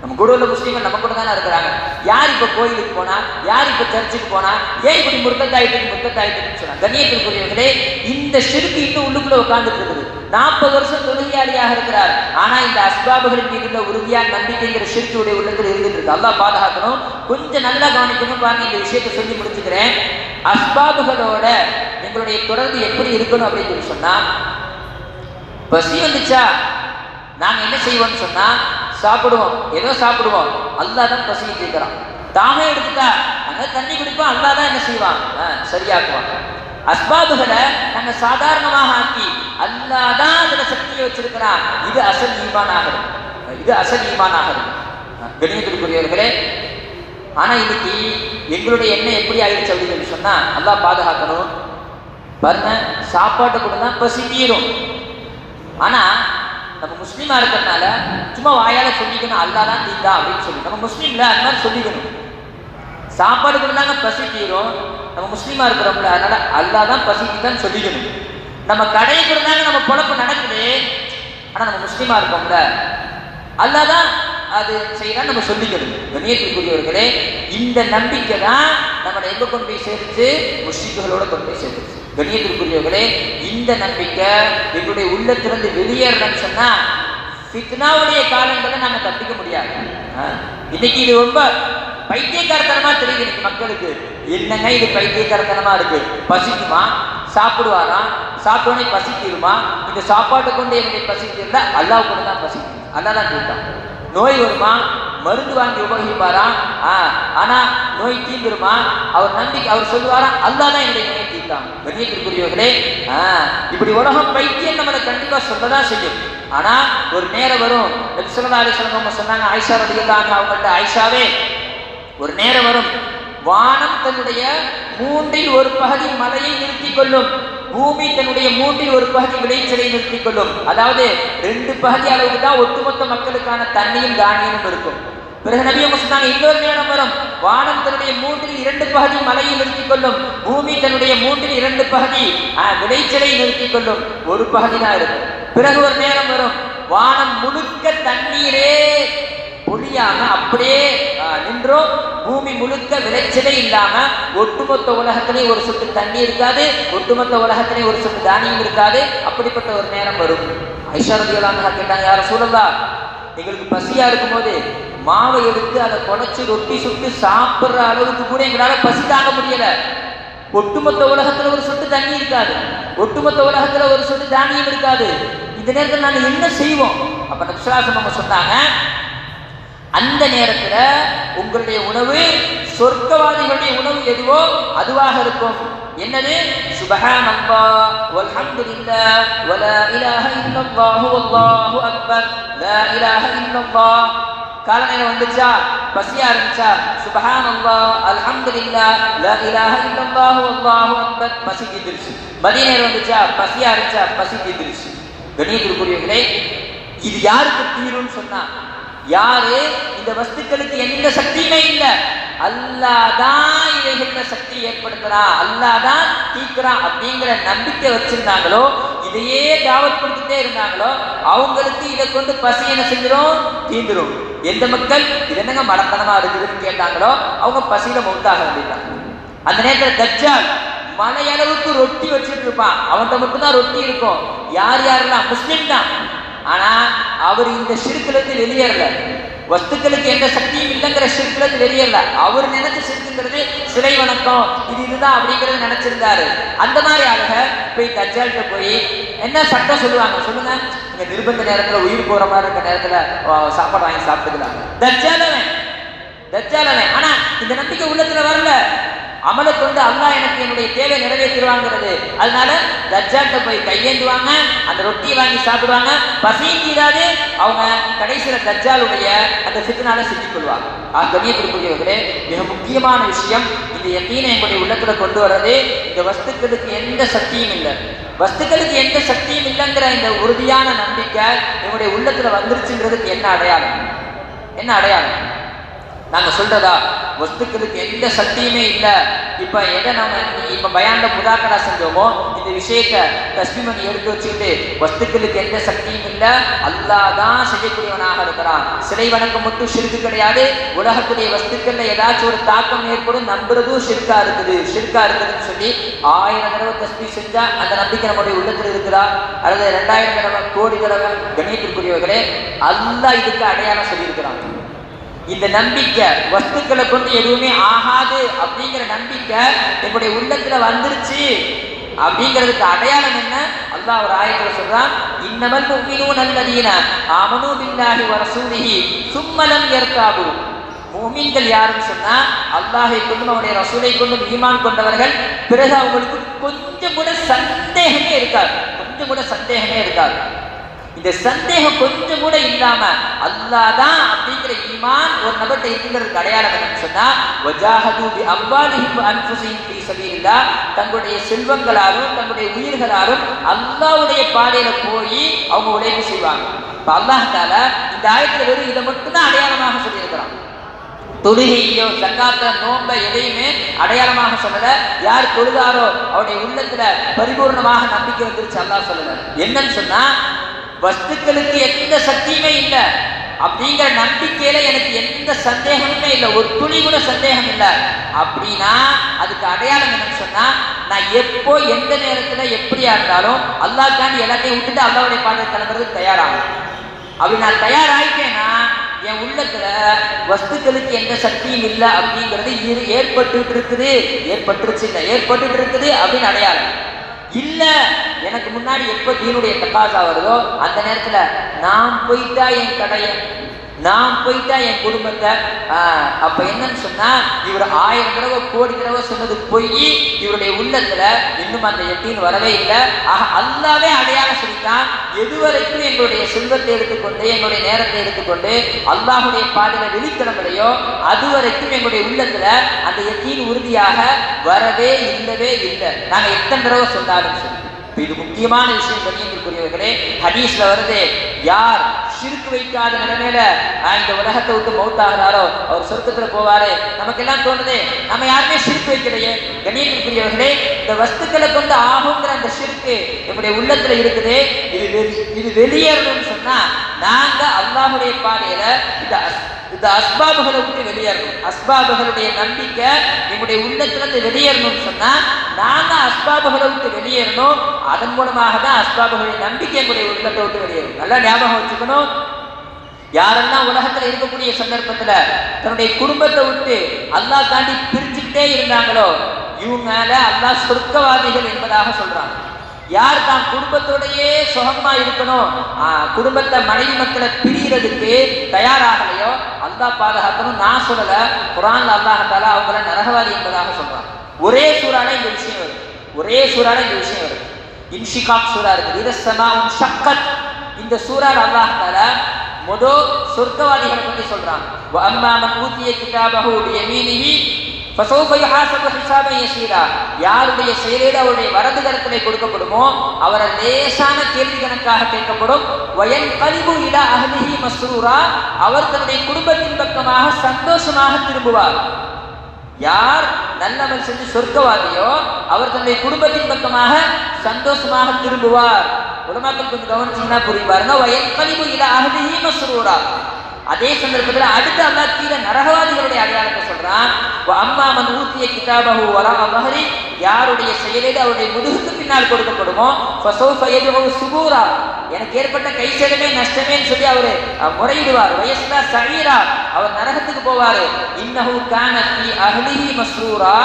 நம்ம கூட உள்ள முஸ்லீம்கள் நம்ம கூட தானே இருக்கிறாங்க. யார் இப்ப கோயிலுக்கு போனா, யார் இப்ப சர்ச்சுக்கு போனா, ஏன் இப்படி முர்த்ததாயிட்டுன்னு சொன்னா. கண்ணியத்திற்குரியவர்களே, இந்த ஷிர்க் இன்னும் உள்ளுக்குள்ள உட்கார்ந்துட்டு இருக்குது. 40 வருஷம் தொழுகையாளியாக இருக்கிறார். ஆனா இந்த அஸ்பாபுகளின் மீது உள்ள உறுதியான நம்பிக்கைங்கிற ஷிர்க்குடைய உள்ளத்தில் இருந்துட்டு இருக்கு. அல்லாஹ் பாதுகாக்கணும். கொஞ்சம் நல்லா கவனிக்கணும். பாருங்க, இந்த விஷயத்தை சொல்லி முடிச்சுக்கிறேன். அஸ்பாபுகளோட எங்களுடைய தொடர்பு எப்படி இருக்கணும் அப்படின்னு சொல்லி சொன்னா, பசி வந்துச்சா நாங்க என்ன செய்வோம்னு சொன்னா சாப்பிடுவோம், ஏதோ சாப்பிடுவோம். அல்லாஹ் தான் பசியை தீர்க்கிறான். தாகம் எடுத்துட்டா அங்க தண்ணி குடிப்போம், அல்லாஹ் தான் என்ன செய்வான், சரியாக்குவான். அஸ்பாபுகளை நாங்க சாதாரணமாக ஆக்கி அல்லாஹ் தான் அதுல சக்தியை வச்சிருக்கிறான். இது அசல் ஈமான் ஆகிறது. கண்ணியத்திற்குரியவர்களே, ஆனா இன்னைக்கு எங்களுடைய எண்ணம் எப்படி ஆயிடுச்சு அப்படின்னு சொன்னா, அல்லாஹ் பாதுகாக்கணும். பாருங்க, சாப்பாட்டு கூட தான் பசி தீரும். ஆனா நம்ம முஸ்லீமா இருக்கிறதுனால சும்மா வாயால சொல்லிக்கணும் அல்லாஹ் தான் தீர்த்தா அப்படின்னு சொல்லி நம்ம முஸ்லீம்ல அது மாதிரி சொல்லிக்கணும். சாப்பாடு கூட தாங்க பசி தீரும். நம்ம முஸ்லீமா இருக்கிறோம்ல, அதனால அல்லாஹ் தான் பசி தீர்த்தான்னு சொல்லிக்கணும். நம்ம கடையை கூட தாங்க நம்ம பொழப்பு நடக்குது. ஆனா நம்ம முஸ்லீமா இருக்கோம்ல, அல்லாஹ் தான் அது செய்யலாம் நம்ம சொல்லிக்கணும். கண்ணியத்திற்குரியவர்களே, இந்த நம்பிக்கை தான் நம்மளை எங்க கொண்டு போய் சேர்த்து, முஸ்லிம்களோட கொண்டு போய் சேர்த்து. கண்ணியத்திற்குரியவர்களே, இந்த நம்பிக்கை எங்களுடைய உள்ளத்திலிருந்து வெளியேறணும்னு சொன்னா ஃபித்னாவுடைய காலங்களை நாம தப்பிக்க முடியாது. இன்னைக்கு இது ரொம்ப பைத்தியக்காரத்தனமா தெரியுது இன்னைக்கு மக்களுக்கு. என்னங்க இது பைத்தியக்காரத்தனமா இருக்கு, பசிக்குமா, சாப்பிடுவாராம், சாப்பிட்டோன்னே பசிக்குமா, இந்த சாப்பாட்டை கொண்டு என்னுடைய பசிக்கிறதா அல்லாஹ் கூட தான் பசிக்கும், அல்லாஹ் தான் கேட்டான். நோய் வருமா, மருந்து வாங்கி உபயோகிப்பாராம், ஆனா நோய் தீந்துருமா, அவர் சொல்லுவாராம் அல்லாஹ் தான் என்னுடைய நோயை தீர்த்தான். கண்ணியத்திற்குரியவர்களே, இப்படி உலகம் பைத்தியம் நம்மளை கண்டிப்பா சொல்லதான் செய்யும். ஆனா ஒரு நேரம் வரும். நபி ஸல்லல்லாஹு அலைஹி வஸல்லம் சொன்னாங்க, ஆயிஷா ரலியல்லாஹு அன்ஹா அவங்கள்ட்ட, ஆயிஷாவே, ஒரு நேரம் வரும், வானம் தன்னுடைய 3இல் ஒரு பகுதி மலையை நிறுத்திக் கொள்ளும், பூமி தன்னுடைய 3இல் ஒரு பகுதி விளைச்சலை நிறுத்திக் கொள்ளும். அதாவது 2 பகுதி அளவுக்கு தான் ஒட்டுமொத்த மக்களுக்கான தண்ணியும் தானியமும் இருக்கும். பிறகு நபி அவங்க சொன்னாங்க, இன்னொரு நேரம் வரும், வானம் தன்னுடைய 3இல் 2 பகுதி மலையை நிறுத்திக் கொள்ளும், பூமி தன்னுடைய 3இல் 2 பகுதி விளைச்சலை நிறுத்திக் கொள்ளும், ஒரு பகுதி தான் இருக்கும். பிறகு ஒரு நேரம் வரும், வானம் முழுக்க தண்ணீரே பொழியாம அப்படியே நின்றோம், பூமி முழுக்க விளைச்சலே இல்லாம ஒட்டுமொத்த உலகத்திலே ஒரு சொட்டு தண்ணி இருக்காது, ஒட்டுமொத்த உலகத்திலே ஒரு சொட்டு தானியம் இருக்காது. அப்படிப்பட்ட ஒரு நேரம் வரும். ஆயிஷா ரலியல்லாஹு அன்ஹா கேட்டாங்க, யார் ரசூலல்லாஹ், எங்களுக்கு பசியா இருக்கும் போது மாவை எடுத்து அதை குடைச்சு ரொட்டி சுட்டு சாப்பிடுற அளவுக்கு கூட எங்களால பசி தாங்க முடியல. ஒட்டுமொத்த உலகத்துல ஒரு சொட்டு தண்ணி இருக்காது, ஒட்டுமொத்த உலகத்துல ஒரு சொட்டு தானியம் இருக்காது. இந்த நேரத்தில் நாங்க என்ன செய்வோம்? அப்ப நபிசுல்லாஹு சொன்னாங்க, அந்த நேரத்துல உங்களுடைய உணவு சொர்க்கவாதிகளுடைய உணவு எதுவோ அதுவாக இருக்கும். என்னது? சுப்ஹானல்லாஹ் வல்ஹம்துலில்லாஹ் வலா இலாஹ இல்லல்லாஹு வல்லாஹு அக்பர் லா இலாஹ இல்லல்லாஹ். கால நேரம் வந்துச்சா, பசியா இருந்துச்சா, சுப்ஹானல்லாஹ் அல்ஹம்துலில்லாஹ் லா இலாஹ இல்லல்லாஹு வல்லாஹு அக்பர், பசி தீர்ந்துருச்சு. மதிய நேரம் வந்துச்சா, பசியா இருந்துச்சா, பசி தீர்ந்துருச்சு. கண்ணியத்திற்குரியவர்களே, இது யாருக்கு தீரும்னு சொன்னா, யாரு இந்த வஸ்துக்களுக்கு எந்த சக்தியுமே இல்லை, அல்லாஹ் தான் இவைகள சக்தி ஏற்படுத்துறான், அல்லாஹ் தான் தீர்க்கிறான் அப்படிங்கிற நம்பிக்கை வச்சிருந்தாங்களோ, இதையே தாவத் கொடுத்துட்டே இருந்தாங்களோ, அவங்களுக்கு இதை கொண்டு பசி என்ன செஞ்சிடும், தீந்துரும். எந்த மக்கள் இது என்னங்க மடத்தனமா இருக்குதுன்னு கேட்டாங்களோ அவங்க பசியில மௌத்தாக வேண்டிட்டாங்க. அந்த நேரத்தில் தஜ்ஜால் மலையளவுக்கு ரொட்டி வச்சுட்டு இருப்பான், அவன்கிட்ட மட்டும்தான் ரொட்டி இருக்கும். யார் யாரெல்லாம் முஸ்லிம் தான், ஆனா அவர் இந்த ஷிர்க்லேருந்து வெளியேறல, வஸ்துக்களுக்கு எந்த சக்தியும் இல்லைங்கிற ஷிர்க்லேருந்து வெளியேறல. அவர் நினைச்ச ஷிர்க்குங்கிறது சிலை வணக்கம், இதுதான் அப்படிங்கிறது நினைச்சிருந்தாரு. அந்த மாதிரி ஆளுங்க போய் தஜ்ஜால்கிட்ட போய் என்ன சட்டம் சொல்லுவாங்க சொல்லுங்க, இங்க நிர்பந்த நேரத்துல உயிர் போற மாதிரி இருக்க நேரத்துல சாப்பாடு வாங்கி சாப்பிட்டுக்கிறாங்க. தஜ்ஜாலவன். ஆனா இந்த நம்பிக்கை உள்ளத்துல வரல. அமலை கொண்டு அல்லாஹ் எனக்கு என்னுடைய தேவை நிறைவேற்றிடுவாங்கிறது. அதனால தஜ்ஜால்கிட்ட போய் கையேந்துவாங்க, அந்த ரொட்டியை வாங்கி சாப்பிடுவாங்க, பசியும் தீராது, அவங்க கடைசியில தஜ்ஜாலுடைய அந்த ஃபித்னால சிக்கிக் கொள்வாங்க. கண்ணியத்திற்குரியவர்களே, மிக முக்கியமான விஷயம் இந்த யகீனை எங்களுடைய உள்ளத்துல கொண்டு வர்றது. இந்த வஸ்துக்களுக்கு எந்த சக்தியும் இல்லை, வஸ்துக்களுக்கு எந்த சக்தியும் இல்லைங்கிற இந்த உறுதியான நம்பிக்கை எங்களுடைய உள்ளத்துல வந்துருச்சுங்கிறதுக்கு என்ன அடையாளம்? என்ன அடையாளம்? நாங்க சொல்றதா வஸ்துக்களுக்கு எந்த சக்தியுமே இல்லை. இப்ப எதை நம்ம இப்ப பயான்ல முதாக்கரா செஞ்சோமோ இந்த விஷயத்தை தஸ்மீமணி எடுத்து வச்சுக்கிட்டு வஸ்துக்களுக்கு எந்த சக்தியும் இல்லை, அல்லாஹ் தான் செய்யக்கூடியவனாக இருக்கிறான். சிலை வணக்கம் மட்டும் ஷிர்க்கு கிடையாது. உலகத்துடைய வஸ்துக்கள்ல ஏதாச்சும் ஒரு தாக்கம் ஏற்படும் நம்புறதும் ஷிர்கா இருக்குதுன்னு சொல்லி 1000 தடவை தஸ்மீ செஞ்சா அந்த நம்பிக்கை நம்முடைய உள்ளத்தில் இருக்குதா? அல்லது 2000 தடவை, கோடி தடவை? கண்ணியத்திற்குரியவர்களே, அல்லாஹ் இதுக்கு அடையாளம் சொல்லியிருக்கிறான். இந்த நம்பிக்கை வஸ்துக்களை கொண்டு எதுவுமே ஆகாது அப்படிங்கிற நம்பிக்கை என்னுடைய உள்ளத்துல வந்துருச்சு அப்படிங்கிறதுக்கு அடையாளம் என்ன? அல்லாஹ் ஒரு ஆயத்துல சொல்றான், இன்னமல் முஃமினூன அல்லதீன ஆமனூ பில்லாஹி வ ரசூலிஹி சும்ம லம் யர்தாபு. முஃமின்கள் யாருன்னு சொன்னா அல்லாஹை கொண்டும் அவருடைய ரசூலை கொண்டும் ஈமான் கொண்டவர்கள், பிறகு அவங்களுக்கு கொஞ்சம் கூட சந்தேகமே இருக்காது. இந்த சந்தேகம் கொஞ்சம் கூட இல்லாம அல்லாஹ் தான் அப்படிங்கிற ஈமான் ஒரு நபர்கிட்ட இருக்கிறதுக்கு அடையாளம் என்னன்னு சொன்னா வஜாஹது பி அம்வாலிஹிம் வ அன்ஃபுஸிஹிம் ஃபீ ஸபீலில்லாஹ், தங்களுடைய செல்வங்களாலும் தங்களுடைய உயிர்களாலும் அல்லாஹ்வுடைய பாதையில போய் அவங்க உழைப்பு செய்வாங்க. இப்ப அல்லாஹ் தஆலா இந்த ஆயத்துல வெறும் இதை மட்டும் தான் அடையாளமாக சொல்லியிருக்கிறான். தொழுகையோ ஜக்காத்த நோம்ப எதையுமே அடையாளமாக சொல்லல. யார் தொழுதாரோ அவருடைய உள்ளத்துல பரிபூர்ணமாக நம்பிக்கை வந்துருச்சு அல்லாஹ் சொல்லல. என்னன்னு சொன்னா வஸ்துக்களுக்கு எந்த சக்தியுமே இல்லை அப்படிங்கிற நம்பிக்கையில எனக்கு எந்த சந்தேகமுமே இல்லை, ஒரு துளி கூட சந்தேகம் இல்லை அப்படின்னா அதுக்கு அடையாளம் என்னன்னு சொன்னா நான் எப்போ எந்த நேரத்துல எப்படியா இருந்தாலும் அல்லாஹ்காண்டி எல்லாத்தையும் விட்டுட்டு அல்லாஹ்வுடைய பாதையை கிளம்புறதுக்கு தயாராகும். அப்படி நான் தயாராயிட்டேன்னா என் உள்ளத்துல வஸ்துக்களுக்கு எந்த சக்தியும் இல்லை அப்படிங்கிறது ஏற்பட்டு இருக்குது அப்படின்னு அடையாளம் இல்ல. எனக்கு முன்னாடி எப்ப தீனுடைய தக்காசா வருதோ அந்த நேரத்துல நான் போயிட்டா என் கடையை, நான் போயிட்டா என் குடும்பத்தை. அப்ப என்னன்னு சொன்னா இவர் 1000 தடவை கோடி தடவை சொன்னது போய் இவருடைய உள்ளத்துல இன்னும் அந்த யகீன் வரவே இல்லை. அல்லாஹ்வே அடையாளம் சொல்லிட்டான், எதுவரைக்கும் எங்களுடைய செல்வத்தை எடுத்துக்கொண்டு எங்களுடைய நேரத்தை எடுத்துக்கொண்டு அல்லாஹ்வுடைய பாதையில வெளிக்கிழமையோ அதுவரைக்கும் எங்களுடைய உள்ளத்துல அந்த யகீன் உறுதியாக வரவே இல்லை. நாங்க எத்தனை தடவை சொன்னாலும் சரி. இது முக்கியமான விஷயம் கண்ணியத்திற்குரியவர்களே. ஹதீஸ்ல வருது, யார் ஷிர்க் வைக்காத நிலைமையில இந்த உலகத்தை விட்டு மௌத்தாகிறாரோ அவர் சொர்க்கத்துல போவாரு. நமக்கு எல்லாம் தோணுது நம்ம யாருமே ஷிர்க் வைக்கலையே. கண்ணியத்திற்குரியவர்களே, இந்த வஸ்துக்களை கொண்டு ஆகுங்கிற அந்த ஷிர்க்கு நம்முடைய உள்ளத்துல இருக்குது. இது வெளியேறணும்னு சொன்னா நாங்க அல்லாஹ்வுடைய பாதையில இந்த அஸ்பாபுகளை விட்டு வெளியேறணும். அஸ்பாபுகளுடைய நம்பிக்கை நம்முடைய உள்ளத்திலிருந்து வெளியேறணும்னு சொன்னா நாங்க அஸ்பாபுகளை விட்டு வெளியேறணும். அதன் மூலமாக தான் அஸ்பாபுகளுடைய நம்பிக்கை எங்களுடைய உள்ளத்தை விட்டு வெளியேறும். நல்லா ஞாபகம் வச்சுக்கணும். யாரெல்லாம் உலகத்துல இருக்கக்கூடிய சந்தர்ப்பத்துல தன்னுடைய குடும்பத்தை விட்டு அல்லாஹ் தாண்டி பிரிச்சுக்கிட்டே இருந்தாங்களோ இவங்க அல்லாஹ் சொர்க்கவாதிகள் என்பதாக சொல்றாங்க. யார் தான் குடும்பத்தோடையே சுகமா இருக்கணும், குடும்பத்தை மனைவி மக்களை பிரியறதுக்கு தயாராகலையோ அல்லாஹ் பாதுகாக்கணும். நான் சொல்லல, குர்ஆன்ல அல்லாஹ் தஆலா அவங்கள நரகவாதி என்பதாக சொல்றான். ஒரே சூறால இந்த விஷயம் வருது. இன்ஷிகாக் சூரா இருக்குது, இதஸ்ஸமாஉ ஷக்கத். இந்த சூறால அல்லாஹ் தஆலா முதல் சொர்க்கவாதிகளை பற்றி சொல்றான். வ அம்மா மன் ஊதிய கிதாபஹு பியமீனிஹி ஃபஸௌஃப யுஹாஸபு ஹிஸாபன் யஸீரா. யாருடைய செயலேடு அவருடைய வலது கரத்திலே கொடுக்கப்படுமோ அவரை லேசான கேள்வி கணக்காக கேட்கப்படும். வயன்கலிபு இலா அஹ்லிஹி மஸ்ரூரா. அவர் தன்னுடைய குடும்பத்தின் பக்கமாக சந்தோஷமாக திரும்புவார். யார் நல்லவர் செஞ்சு சொர்க்கவாதியோ அவர் தன்னுடைய குடும்பத்தின் பக்கமாக சந்தோஷமாக திரும்புவார். உலமாக்கள் கொஞ்சம் கவனிச்சீங்கன்னா புரிவாருங்க. வயன்கலிபு இலா அஹ்லிஹி மஸ்ரூரா. அதே சந்தர்ப்பத்தில் அடுத்து அல்லாஹ் கீழே நரகவாதிகளுடைய அடையாளத்தை சொல்றான். அம்மா மன் ஊதிய கிதாபஹு வராஅ ظஹரி. யாருடைய செயலேடு அவருடைய முதுகுக்கு பின்னால் கொடுக்கப்படுமோ ஃபஸௌஃப யதுஉ சுபூரா. எனக்கு ஏற்பட்ட கை சேதமே நஷ்டமேன்னு சொல்லி அவரு முறையிடுவார். வயஸ்லா சஈரா. அவர் நரகத்துக்கு போவாரு. இன்னஹு கான ஃபீ அஹ்லிஹி மஸ்ரூரா.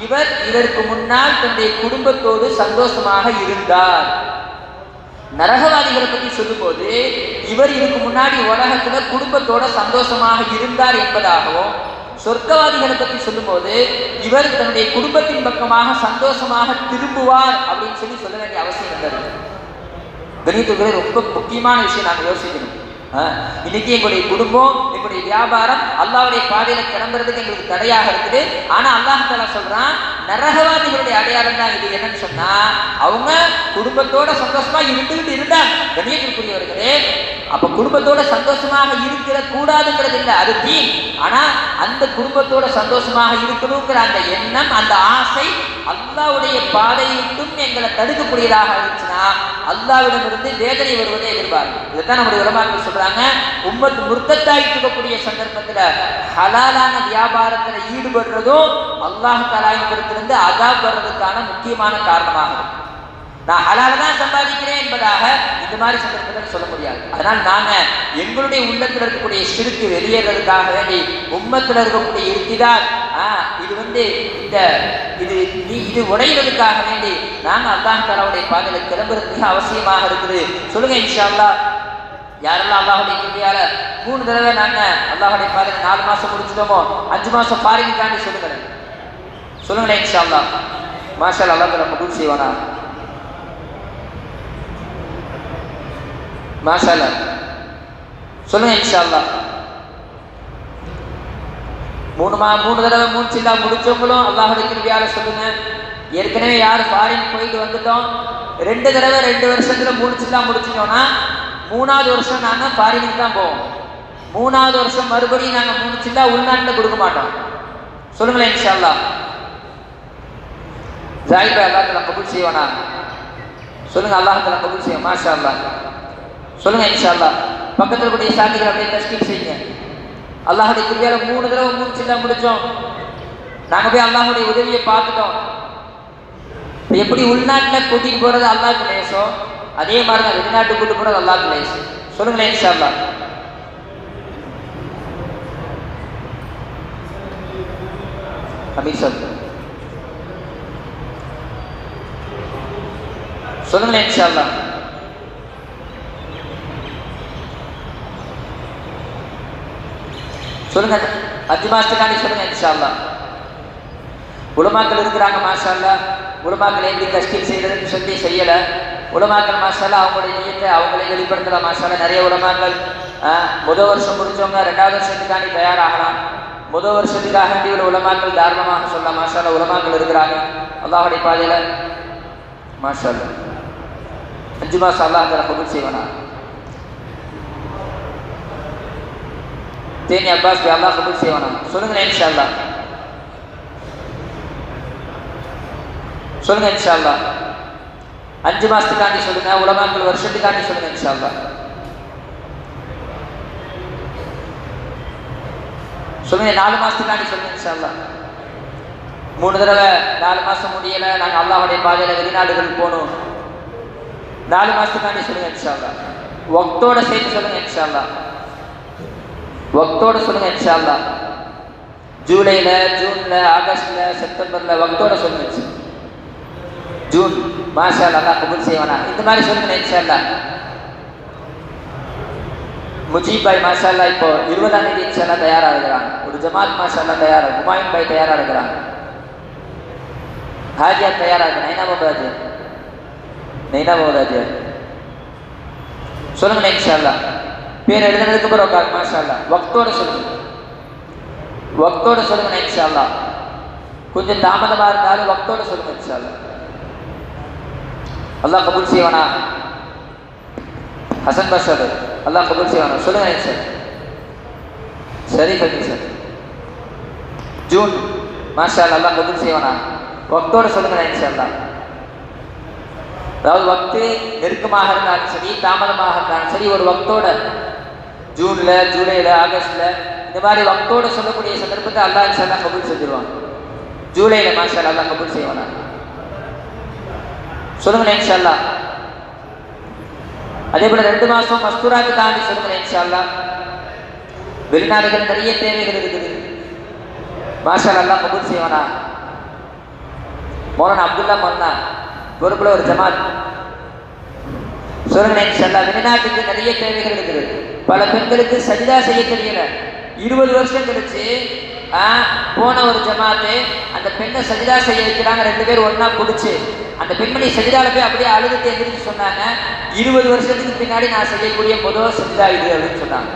இவர் இதற்கு முன்னால் தன்னுடைய குடும்பத்தோடு சந்தோஷமாக இருந்தார். நரகவாதிகளை பற்றி சொல்லும் போது இவர் இதுக்கு முன்னாடி உலகத்துல குடும்பத்தோட சந்தோஷமாக இருந்தார் என்பதாகவும், சொர்க்கவாதிகளை பற்றி சொல்லும்போது இவர் தன்னுடைய குடும்பத்தின் பக்கமாக சந்தோஷமாக திரும்புவார் அப்படின்னு சொல்ல வேண்டிய அவசியம் இருந்தது. கணித்துக்குள்ளே ரொம்ப முக்கியமான விஷயம் நாங்கள் யோசிக்கணும். இன்னைக்கு எங்களுடைய குடும்பம், எங்களுடைய வியாபாரம் அல்லாஹ்வுடைய பாதையில கிளம்புறதுக்கு எங்களுக்கு தடையாக இருக்குது. ஆனா அல்லாஹ் தஆலா சொல்றான், நரகவாதிகளுடைய அடையாளம் தான் இது. என்னன்னு சொன்னா, அவங்க குடும்பத்தோட சந்தோஷமா இருந்துகிட்டு இருந்தாங்க. கண்ணியத்திற்குரியவர்களே, அப்ப குடும்பத்தோட சந்தோஷமாக இருக்கிற கூடாதுங்கிறது இல்லை, அது தீன். ஆனா அந்த குடும்பத்தோட சந்தோஷமாக இருக்கணுங்கிற அந்த எண்ணம், அந்த ஆசை அல்லாஹ்வுடைய பாதையிட்டும் எங்களை தடுக்கக்கூடியதாக இருந்துச்சுன்னா அல்லாஹ்விடமிருந்து வேதனை வருவதை எதிர்பார்க்கும். இதைத்தான் நம்முடைய உலமாக்கள் சொல்றாங்க, உம்மத் முர்த்தத்தாயிட்டு இருக்கக்கூடிய சந்தர்ப்பத்துல ஹலாலான வியாபாரத்துல ஈடுபடுறதும் அல்லாஹ் தஆலாவிடமிருந்து அதாப் வர்றதுக்கான முக்கியமான காரணமாகும். நான் ஹலால தான் சம்பாதிக்கிறேன் என்பதாக இந்த மாதிரி சந்தர்ப்பத்தில் சொல்ல முடியாது. அதனால நாங்க எங்களுடைய உள்ளத்தில் இருக்கக்கூடிய ஷிர்க் வெளியேறதுக்காக வேண்டி உம்மத்தில் இருக்கக்கூடிய இருத்திதார் இது இது உடையிறதுக்காக வேண்டி நாங்க அல்லாஹ் தஆலாவுடைய பாதையில கிளம்புறதுக்கு அவசியமாக இருக்குது. சொல்லுங்க இன்ஷா அல்லாஹ். யாரெல்லாம் அல்லாஹ்வுடைய கிருபையால 3 தடவை நாங்க அல்லாஹ்வுடைய பாதையில 4 மாசம் முடிச்சிட்டோமோ, 5 மாசம் பாரிக்காண்டி சொல்லுங்களேன் இன்ஷா அல்லாஹ். மாஷா அல்லாஹ், அல்லாஹ் தஆலா கபூல் செய்வானா. மாஷா அல்லாஹ் சொல்லுங்க இன்ஷா அல்லாஹ். 3 தடவை 3 சில்லா முடிச்சவங்களும் அல்லாஹ்வுடைய கிருபையால சொல்லுங்க. ஏற்கனவே யார் ஃபாரின் போயிட்டு வந்துட்டோம், 2 தடவை 2 வருஷத்துல 3 சில்லா முடிச்சிட்டோம்னா 3வது வருஷம் நாங்க ஃபாரினுக்கு தான் போவோம். 3வது வருஷம் மறுபடியும் நாங்க 3 சில்லா உள்நாட்டில் கொடுக்க மாட்டோம். சொல்லுங்களேன் இன்ஷா அல்லாஹ். ஜாயிபா அல்லாஹ் தஆலா கபூல் செய்வானா. சொல்லுங்க, அல்லாஹ் தஆலா கபூல் செய்வான். மாஷா அல்லாஹ் சொல்லுங்க இன்ஷா அல்லாஹ். பக்கத்தில் கூடிய சாந்திகள் அப்படியே தஸ்கீர் செய்யுங்க. அல்லாஹ்வுடைய கிருபையால 3 தடவை 3 சில்லா முடிச்சோம். நாங்க போய் அல்லாஹ்வுடைய உதவியை பார்த்துட்டோம். எப்படி உள்நாட்டில் கூட்டிட்டு போறது அல்லாஹ்வுக்கு லேசம், அதே மாதிரி தான் வெளிநாட்டுக்கு கூட்டு போறது அல்லாஹ்வுக்கு லேசம். சொல்லுங்களேன் இன்ஷா அல்லாஹ். அமீர் சார் சொல்லுங்களேன் இன்ஷா அல்லாஹ். சொல்லுங்க, 5 மாசத்துக்காண்டி சொல்லுங்க இன்ஷா அல்லாஹ். உலமாக்கள் இருக்கிறாங்க மாஷா அல்லாஹ். உலமாக்கள் எப்படி தஸ்கீல் செய்யறதுன்னு சொல்லி செய்யலை. உலமாக்கள் மாஷா அல்லாஹ் அவங்களுடைய நியத்தை அவங்களே வெளிப்படுத்தலாம் மாஷா அல்லாஹ். நிறைய உலமாக்கள் முதல் வருஷம் முடிச்சவங்க 2வது வருஷத்துக்காண்டி தயாராகலாம். முதல் வருஷத்துக்காக உள்ள உலமாக்கள் தாராளமாக சொல்லலாம் மாஷா அல்லாஹ். உலமாக்கள் இருக்கிறாங்க அல்லாஹ்வுடைய பாதையில மாஷா அல்லாஹ். 5 மாசம் அல்லாஹ் தஆலா கபூல் செய்வானா. தேனி அப்பாஸ் அல்லாஹ் கபூல் செய்வானா. சொல்லுங்க இன்ஷா அல்லாஹ். சொல்லுங்க இன்ஷா அல்லாஹ். 5 மாசத்துக்காண்டி சொல்லுங்க, உலமாக்கள் வருஷத்துக்காண்டி சொல்லுங்க இன்ஷா அல்லாஹ். சொல்லுங்க, 4 மாசத்துக்காண்டி சொல்லுங்க இன்ஷா அல்லாஹ். 3 தடவை 4 மாசம் முடியல, நாங்க அல்லாஹ்வுடைய பாதையில வெளிநாடுகள் போகணும். 4 மாசத்துக்காண்டி சொல்லுங்க இன்ஷா அல்லாஹ். வக்தோட சேர்த்து சொல்லுங்க இன்ஷா அல்லாஹ். வக்தோட சொல்லுங்க இன்ஷா அல்லாஹ். ஜூலைல, ஜூன்ல, ஆகஸ்ட்ல, செப்டம்பர்ல வக்தோட சொல்லுங்க. ஜூன் மாஷா அல்லாஹ் கபூல் செய்வானா. இந்த மாதிரி சொல்லுங்க இன்ஷா அல்லாஹ். முஜீப் பாய் மாஷா அல்லாஹ் இப்போ 20ஆம் தேதி இன்ஷா அல்லாஹ் தயாரா இருக்கிறாங்க. ஒரு ஜமாத் மாஷா அல்லாஹ் தயாரா. ஹுமாயூன் பாய் தயாரா இருக்கிறாங்க. ஹாஜியா தயாரா இருக்கு. நைனா பாபு சொல்லுங்க இன்ஷா அல்லாஹ். பேர் எழுதுனதுக்கு பிறகு உட்காரு மாஷா அல்லாஹ். வக்தோட சொல்லுங்க, வக்தோட சொல்லுங்க இன்ஷா அல்லாஹ். கொஞ்சம் தாமதமா இருந்தாலும் வக்தோட சொல்லுங்க இன்ஷா அல்லாஹ். அல்லாஹ் கபூல் செய்வானா. ஹசன் பஷர் அல்லாஹ் கபூல் செய்வானா. சொல்லுங்க இன்ஷா அல்லாஹ். சரி பண்ணி சார். ஜூன் மாஷா அல்லாஹ் அல்லாஹ் கபூல் செய்வானா. வக்தோட சொல்லுங்க இன்ஷா அல்லாஹ். அதாவது வக்து நெருக்கமாக இருந்தாலும் சரி, தாமதமாக இருந்தாலும் சரி, ஒரு வக்தோட ஜூன்ல, ஜூலைல, ஆகஸ்ட்ல இந்த மாதிரி வக்தோட சொல்லக்கூடிய சந்தர்ப்பத்தை அல்லாஹ் இன்ஷா அல்லாஹ் கபூல் செஞ்சிருவான். ஜூலைல மாஷா அல்லாஹ் அல்லாஹ் கபூல் செய்வானா. சொல்லுங்க இன்ஷா அல்லாஹ். அதே போல 2 மாசம் மஸ்தூராக்கு தாண்டி சொல்லுங்க இன்ஷா அல்லாஹ். வெளிநாடுகள் நிறைய தேவைகள் இருக்குது மாஷா அல்லாஹ் கபூல் செய்வானா. மௌலானா அப்துல்லா மன்னா பொறுப்புல ஒரு ஜமாத் சொல்லுங்க இன்ஷா அல்லாஹ். வெளிநாட்டுக்கு நிறைய தேவைகள் இருக்குது. பல பெண்களுக்கு சஜிதா செய்ய தெரியல. 20 வருஷம் கழிச்சு போன ஒரு ஜமாத்து அந்த பெண்ணை சஜிதா செய்ய வைக்கிறாங்க, 2 பேர் ஒன்னா பிடிச்சு அந்த பெண்மணி சஜிதால போய் அப்படியே அழுதுட்டு எந்திரிச்சு சொன்னாங்க, 20 வருஷத்துக்கு பின்னாடி நான் செய்யக்கூடிய முதல் சஜிதா இது அப்படின்னு சொன்னாங்க.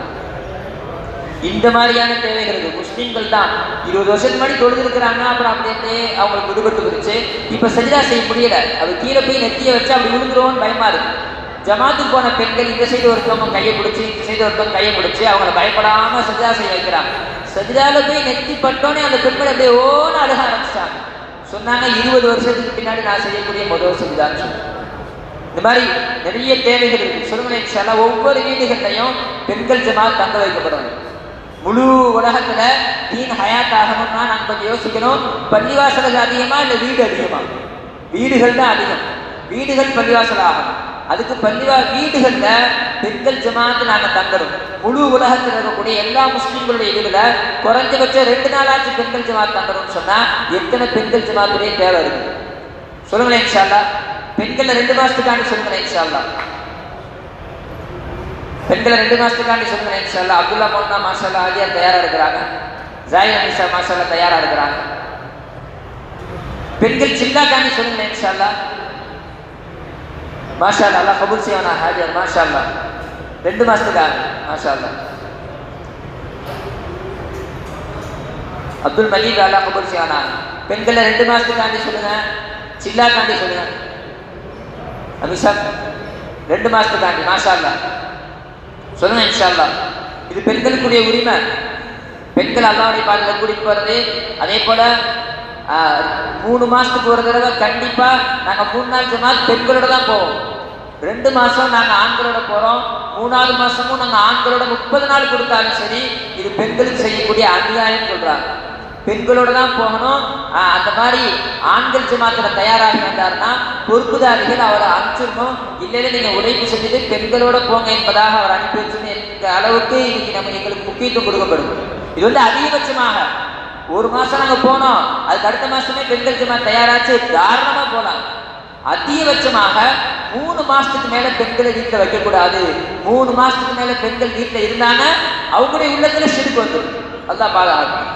இந்த மாதிரியான தேவைகள் இருக்கு. முஸ்லீம்கள் தான் 20 வருஷத்துக்கு முன்னாடி தொழுது இருக்கிறாங்க, அப்புறம் அப்படியே அவங்களுக்கு விடுபட்டு போச்சு, இப்ப சஜிதா செய்ய முடியல, அது கீழே போய் நெத்திய வச்சு அப்படி விழுந்துருவோம்னு பயமா இருக்கு. ஜமாத்துக்கு போன பெண்கள் இந்த சைடு ஒருத்தவங்க கையை பிடிச்சி, இந்த சைடு ஒருத்தவங்க கையை பிடிச்சி அவங்கள பயப்படாம சஜிதா செய்ய வைக்கிறாங்க. சஜிதால போய் நெத்தி பட்டோன்னே அந்த பெண்கள் அப்படியே ஓன்னு அழுக ஆரம்பிச்சிட்டாங்க. சொன்னாங்க 20 வருஷத்துக்கு பின்னாடி நான் செய்யக்கூடிய முதல் சஜிதான்னு சொன்னாங்க. இந்த மாதிரி நிறைய தேவைகள் இருக்கு. சொல்லுங்க இன்ஷா அல்லாஹ் ஒவ்வொரு வீடுகள்லையும் பெண்கள் ஜமாத் தங்க வைக்கப்படணும். முழு உலகத்துல தீன் ஹயாத் ஆகணும்னா நாங்கள் கொஞ்சம் யோசிக்கணும், பள்ளிவாசலுக்கு அதிகமா இல்லை வீடு அதிகமா? வீடுகள் தான் அதிகம். வீடுகள் பள்ளிவாசல் ஆகணும். அதுக்கு வீடுகள்ல பெண்கள் ஜமாத்து நாங்க தங்கணும். முழு உலகத்தில் இருக்கக்கூடிய எல்லா முஸ்லீம்களுடைய வீடுல குறைஞ்சபட்சம் 2 நாளாச்சு பெண்கள் ஜமாத் தங்கணும்னு சொன்னா எத்தனை பெண்கள் ஜமாத்துடைய தேவை இருக்கு சொல்லுங்களேன் இன்ஷா அல்லாஹ். பெண்களை 2 மாசத்துக்காண்டி சொல்லுங்களேன் இன்ஷா அல்லாஹ். பெண்களை 2 மாசத்துக்காண்டி சொல்லுங்களேன் இன்ஷா அல்லாஹ். அப்துல்லா மௌலா மாஷா அல்லாஹ் ஆலியார் தயாரா இருக்கிறாங்க, ஜாயித் அனிசா மாஷா அல்லாஹ் தயாரா இருக்கிறாங்க. பெண்கள் சில்லாக்காண்டி சொல்லுங்களேன் இன்ஷா அல்லாஹ். மாஷா அல்லாஹ், அல்லாஹ் கபூல் செய்வானா ஹாஜர் மாஷா அல்லாஹ். 2 மாசத்துக்காக மாஷா அல்லாஹ். அப்துல் மலீக் அல்லாஹ் கபூல் செய்வானா. பெண்களை 2 மாசத்துக்காண்டி சொல்லுங்க, சில்லாக்காண்டி சொல்லுங்க. அபிஷா 2 மாசத்துக்காண்டி மாஷா அல்லாஹ் சொல்லுங்க இன்ஷா அல்லாஹ். இது பெண்களுக்குரிய உரிமை. பெண்கள் அல்லாஹ்வுடைய பாதையில கூட்டிட்டு போறது. அதே போல 3 மாசத்துக்கு ஒரு தடவை கண்டிப்பா நாங்க 3 நாள் ஜமாத் பெண்களோட தான் போவோம். 2 மாசம் நாங்க ஆண்களோட போறோம். 3வது மாசமும் நாங்க ஆண்களோட 30 நாள் கொடுத்தாலும் சரி, இது பெண்களுக்கு செய்யக்கூடிய அநியாயம் சொல்றாங்க. பெண்களோட தான் போகணும். அந்த மாதிரி ஆண்கள் ஜமாத்துல தயாராகி வந்தாருன்னா பொறுப்புதாரிகள் அவரை அனுப்பிச்சிடணும். இல்லைன்னா நீங்க உழைப்பு செஞ்சுட்டு பெண்களோட போங்க என்பதாக அவர் அனுப்பி வச்சுன்னு என்ற அளவுக்கு இன்னைக்கு நம்ம எங்களுக்கு முக்கியத்துவம் கொடுக்கப்படும். இது அதிகபட்சமாக 1 மாசம் நாங்க போனோம், அதுக்கு அடுத்த மாசமே பெண்கள் ஜமாத் தயாராச்சு, தாராளமா போலாம். அதிகபட்சமாக 3 மாசத்துக்கு மேல பெண்களை வீட்டுல வைக்கக்கூடாது. 3 மாசத்துக்கு மேல பெண்கள் வீட்டுல இருந்தாங்க அவங்களுடைய உள்ளத்துல ஷிர்க் வந்துடும். அல்லாஹ் பாதுகாக்கணும்.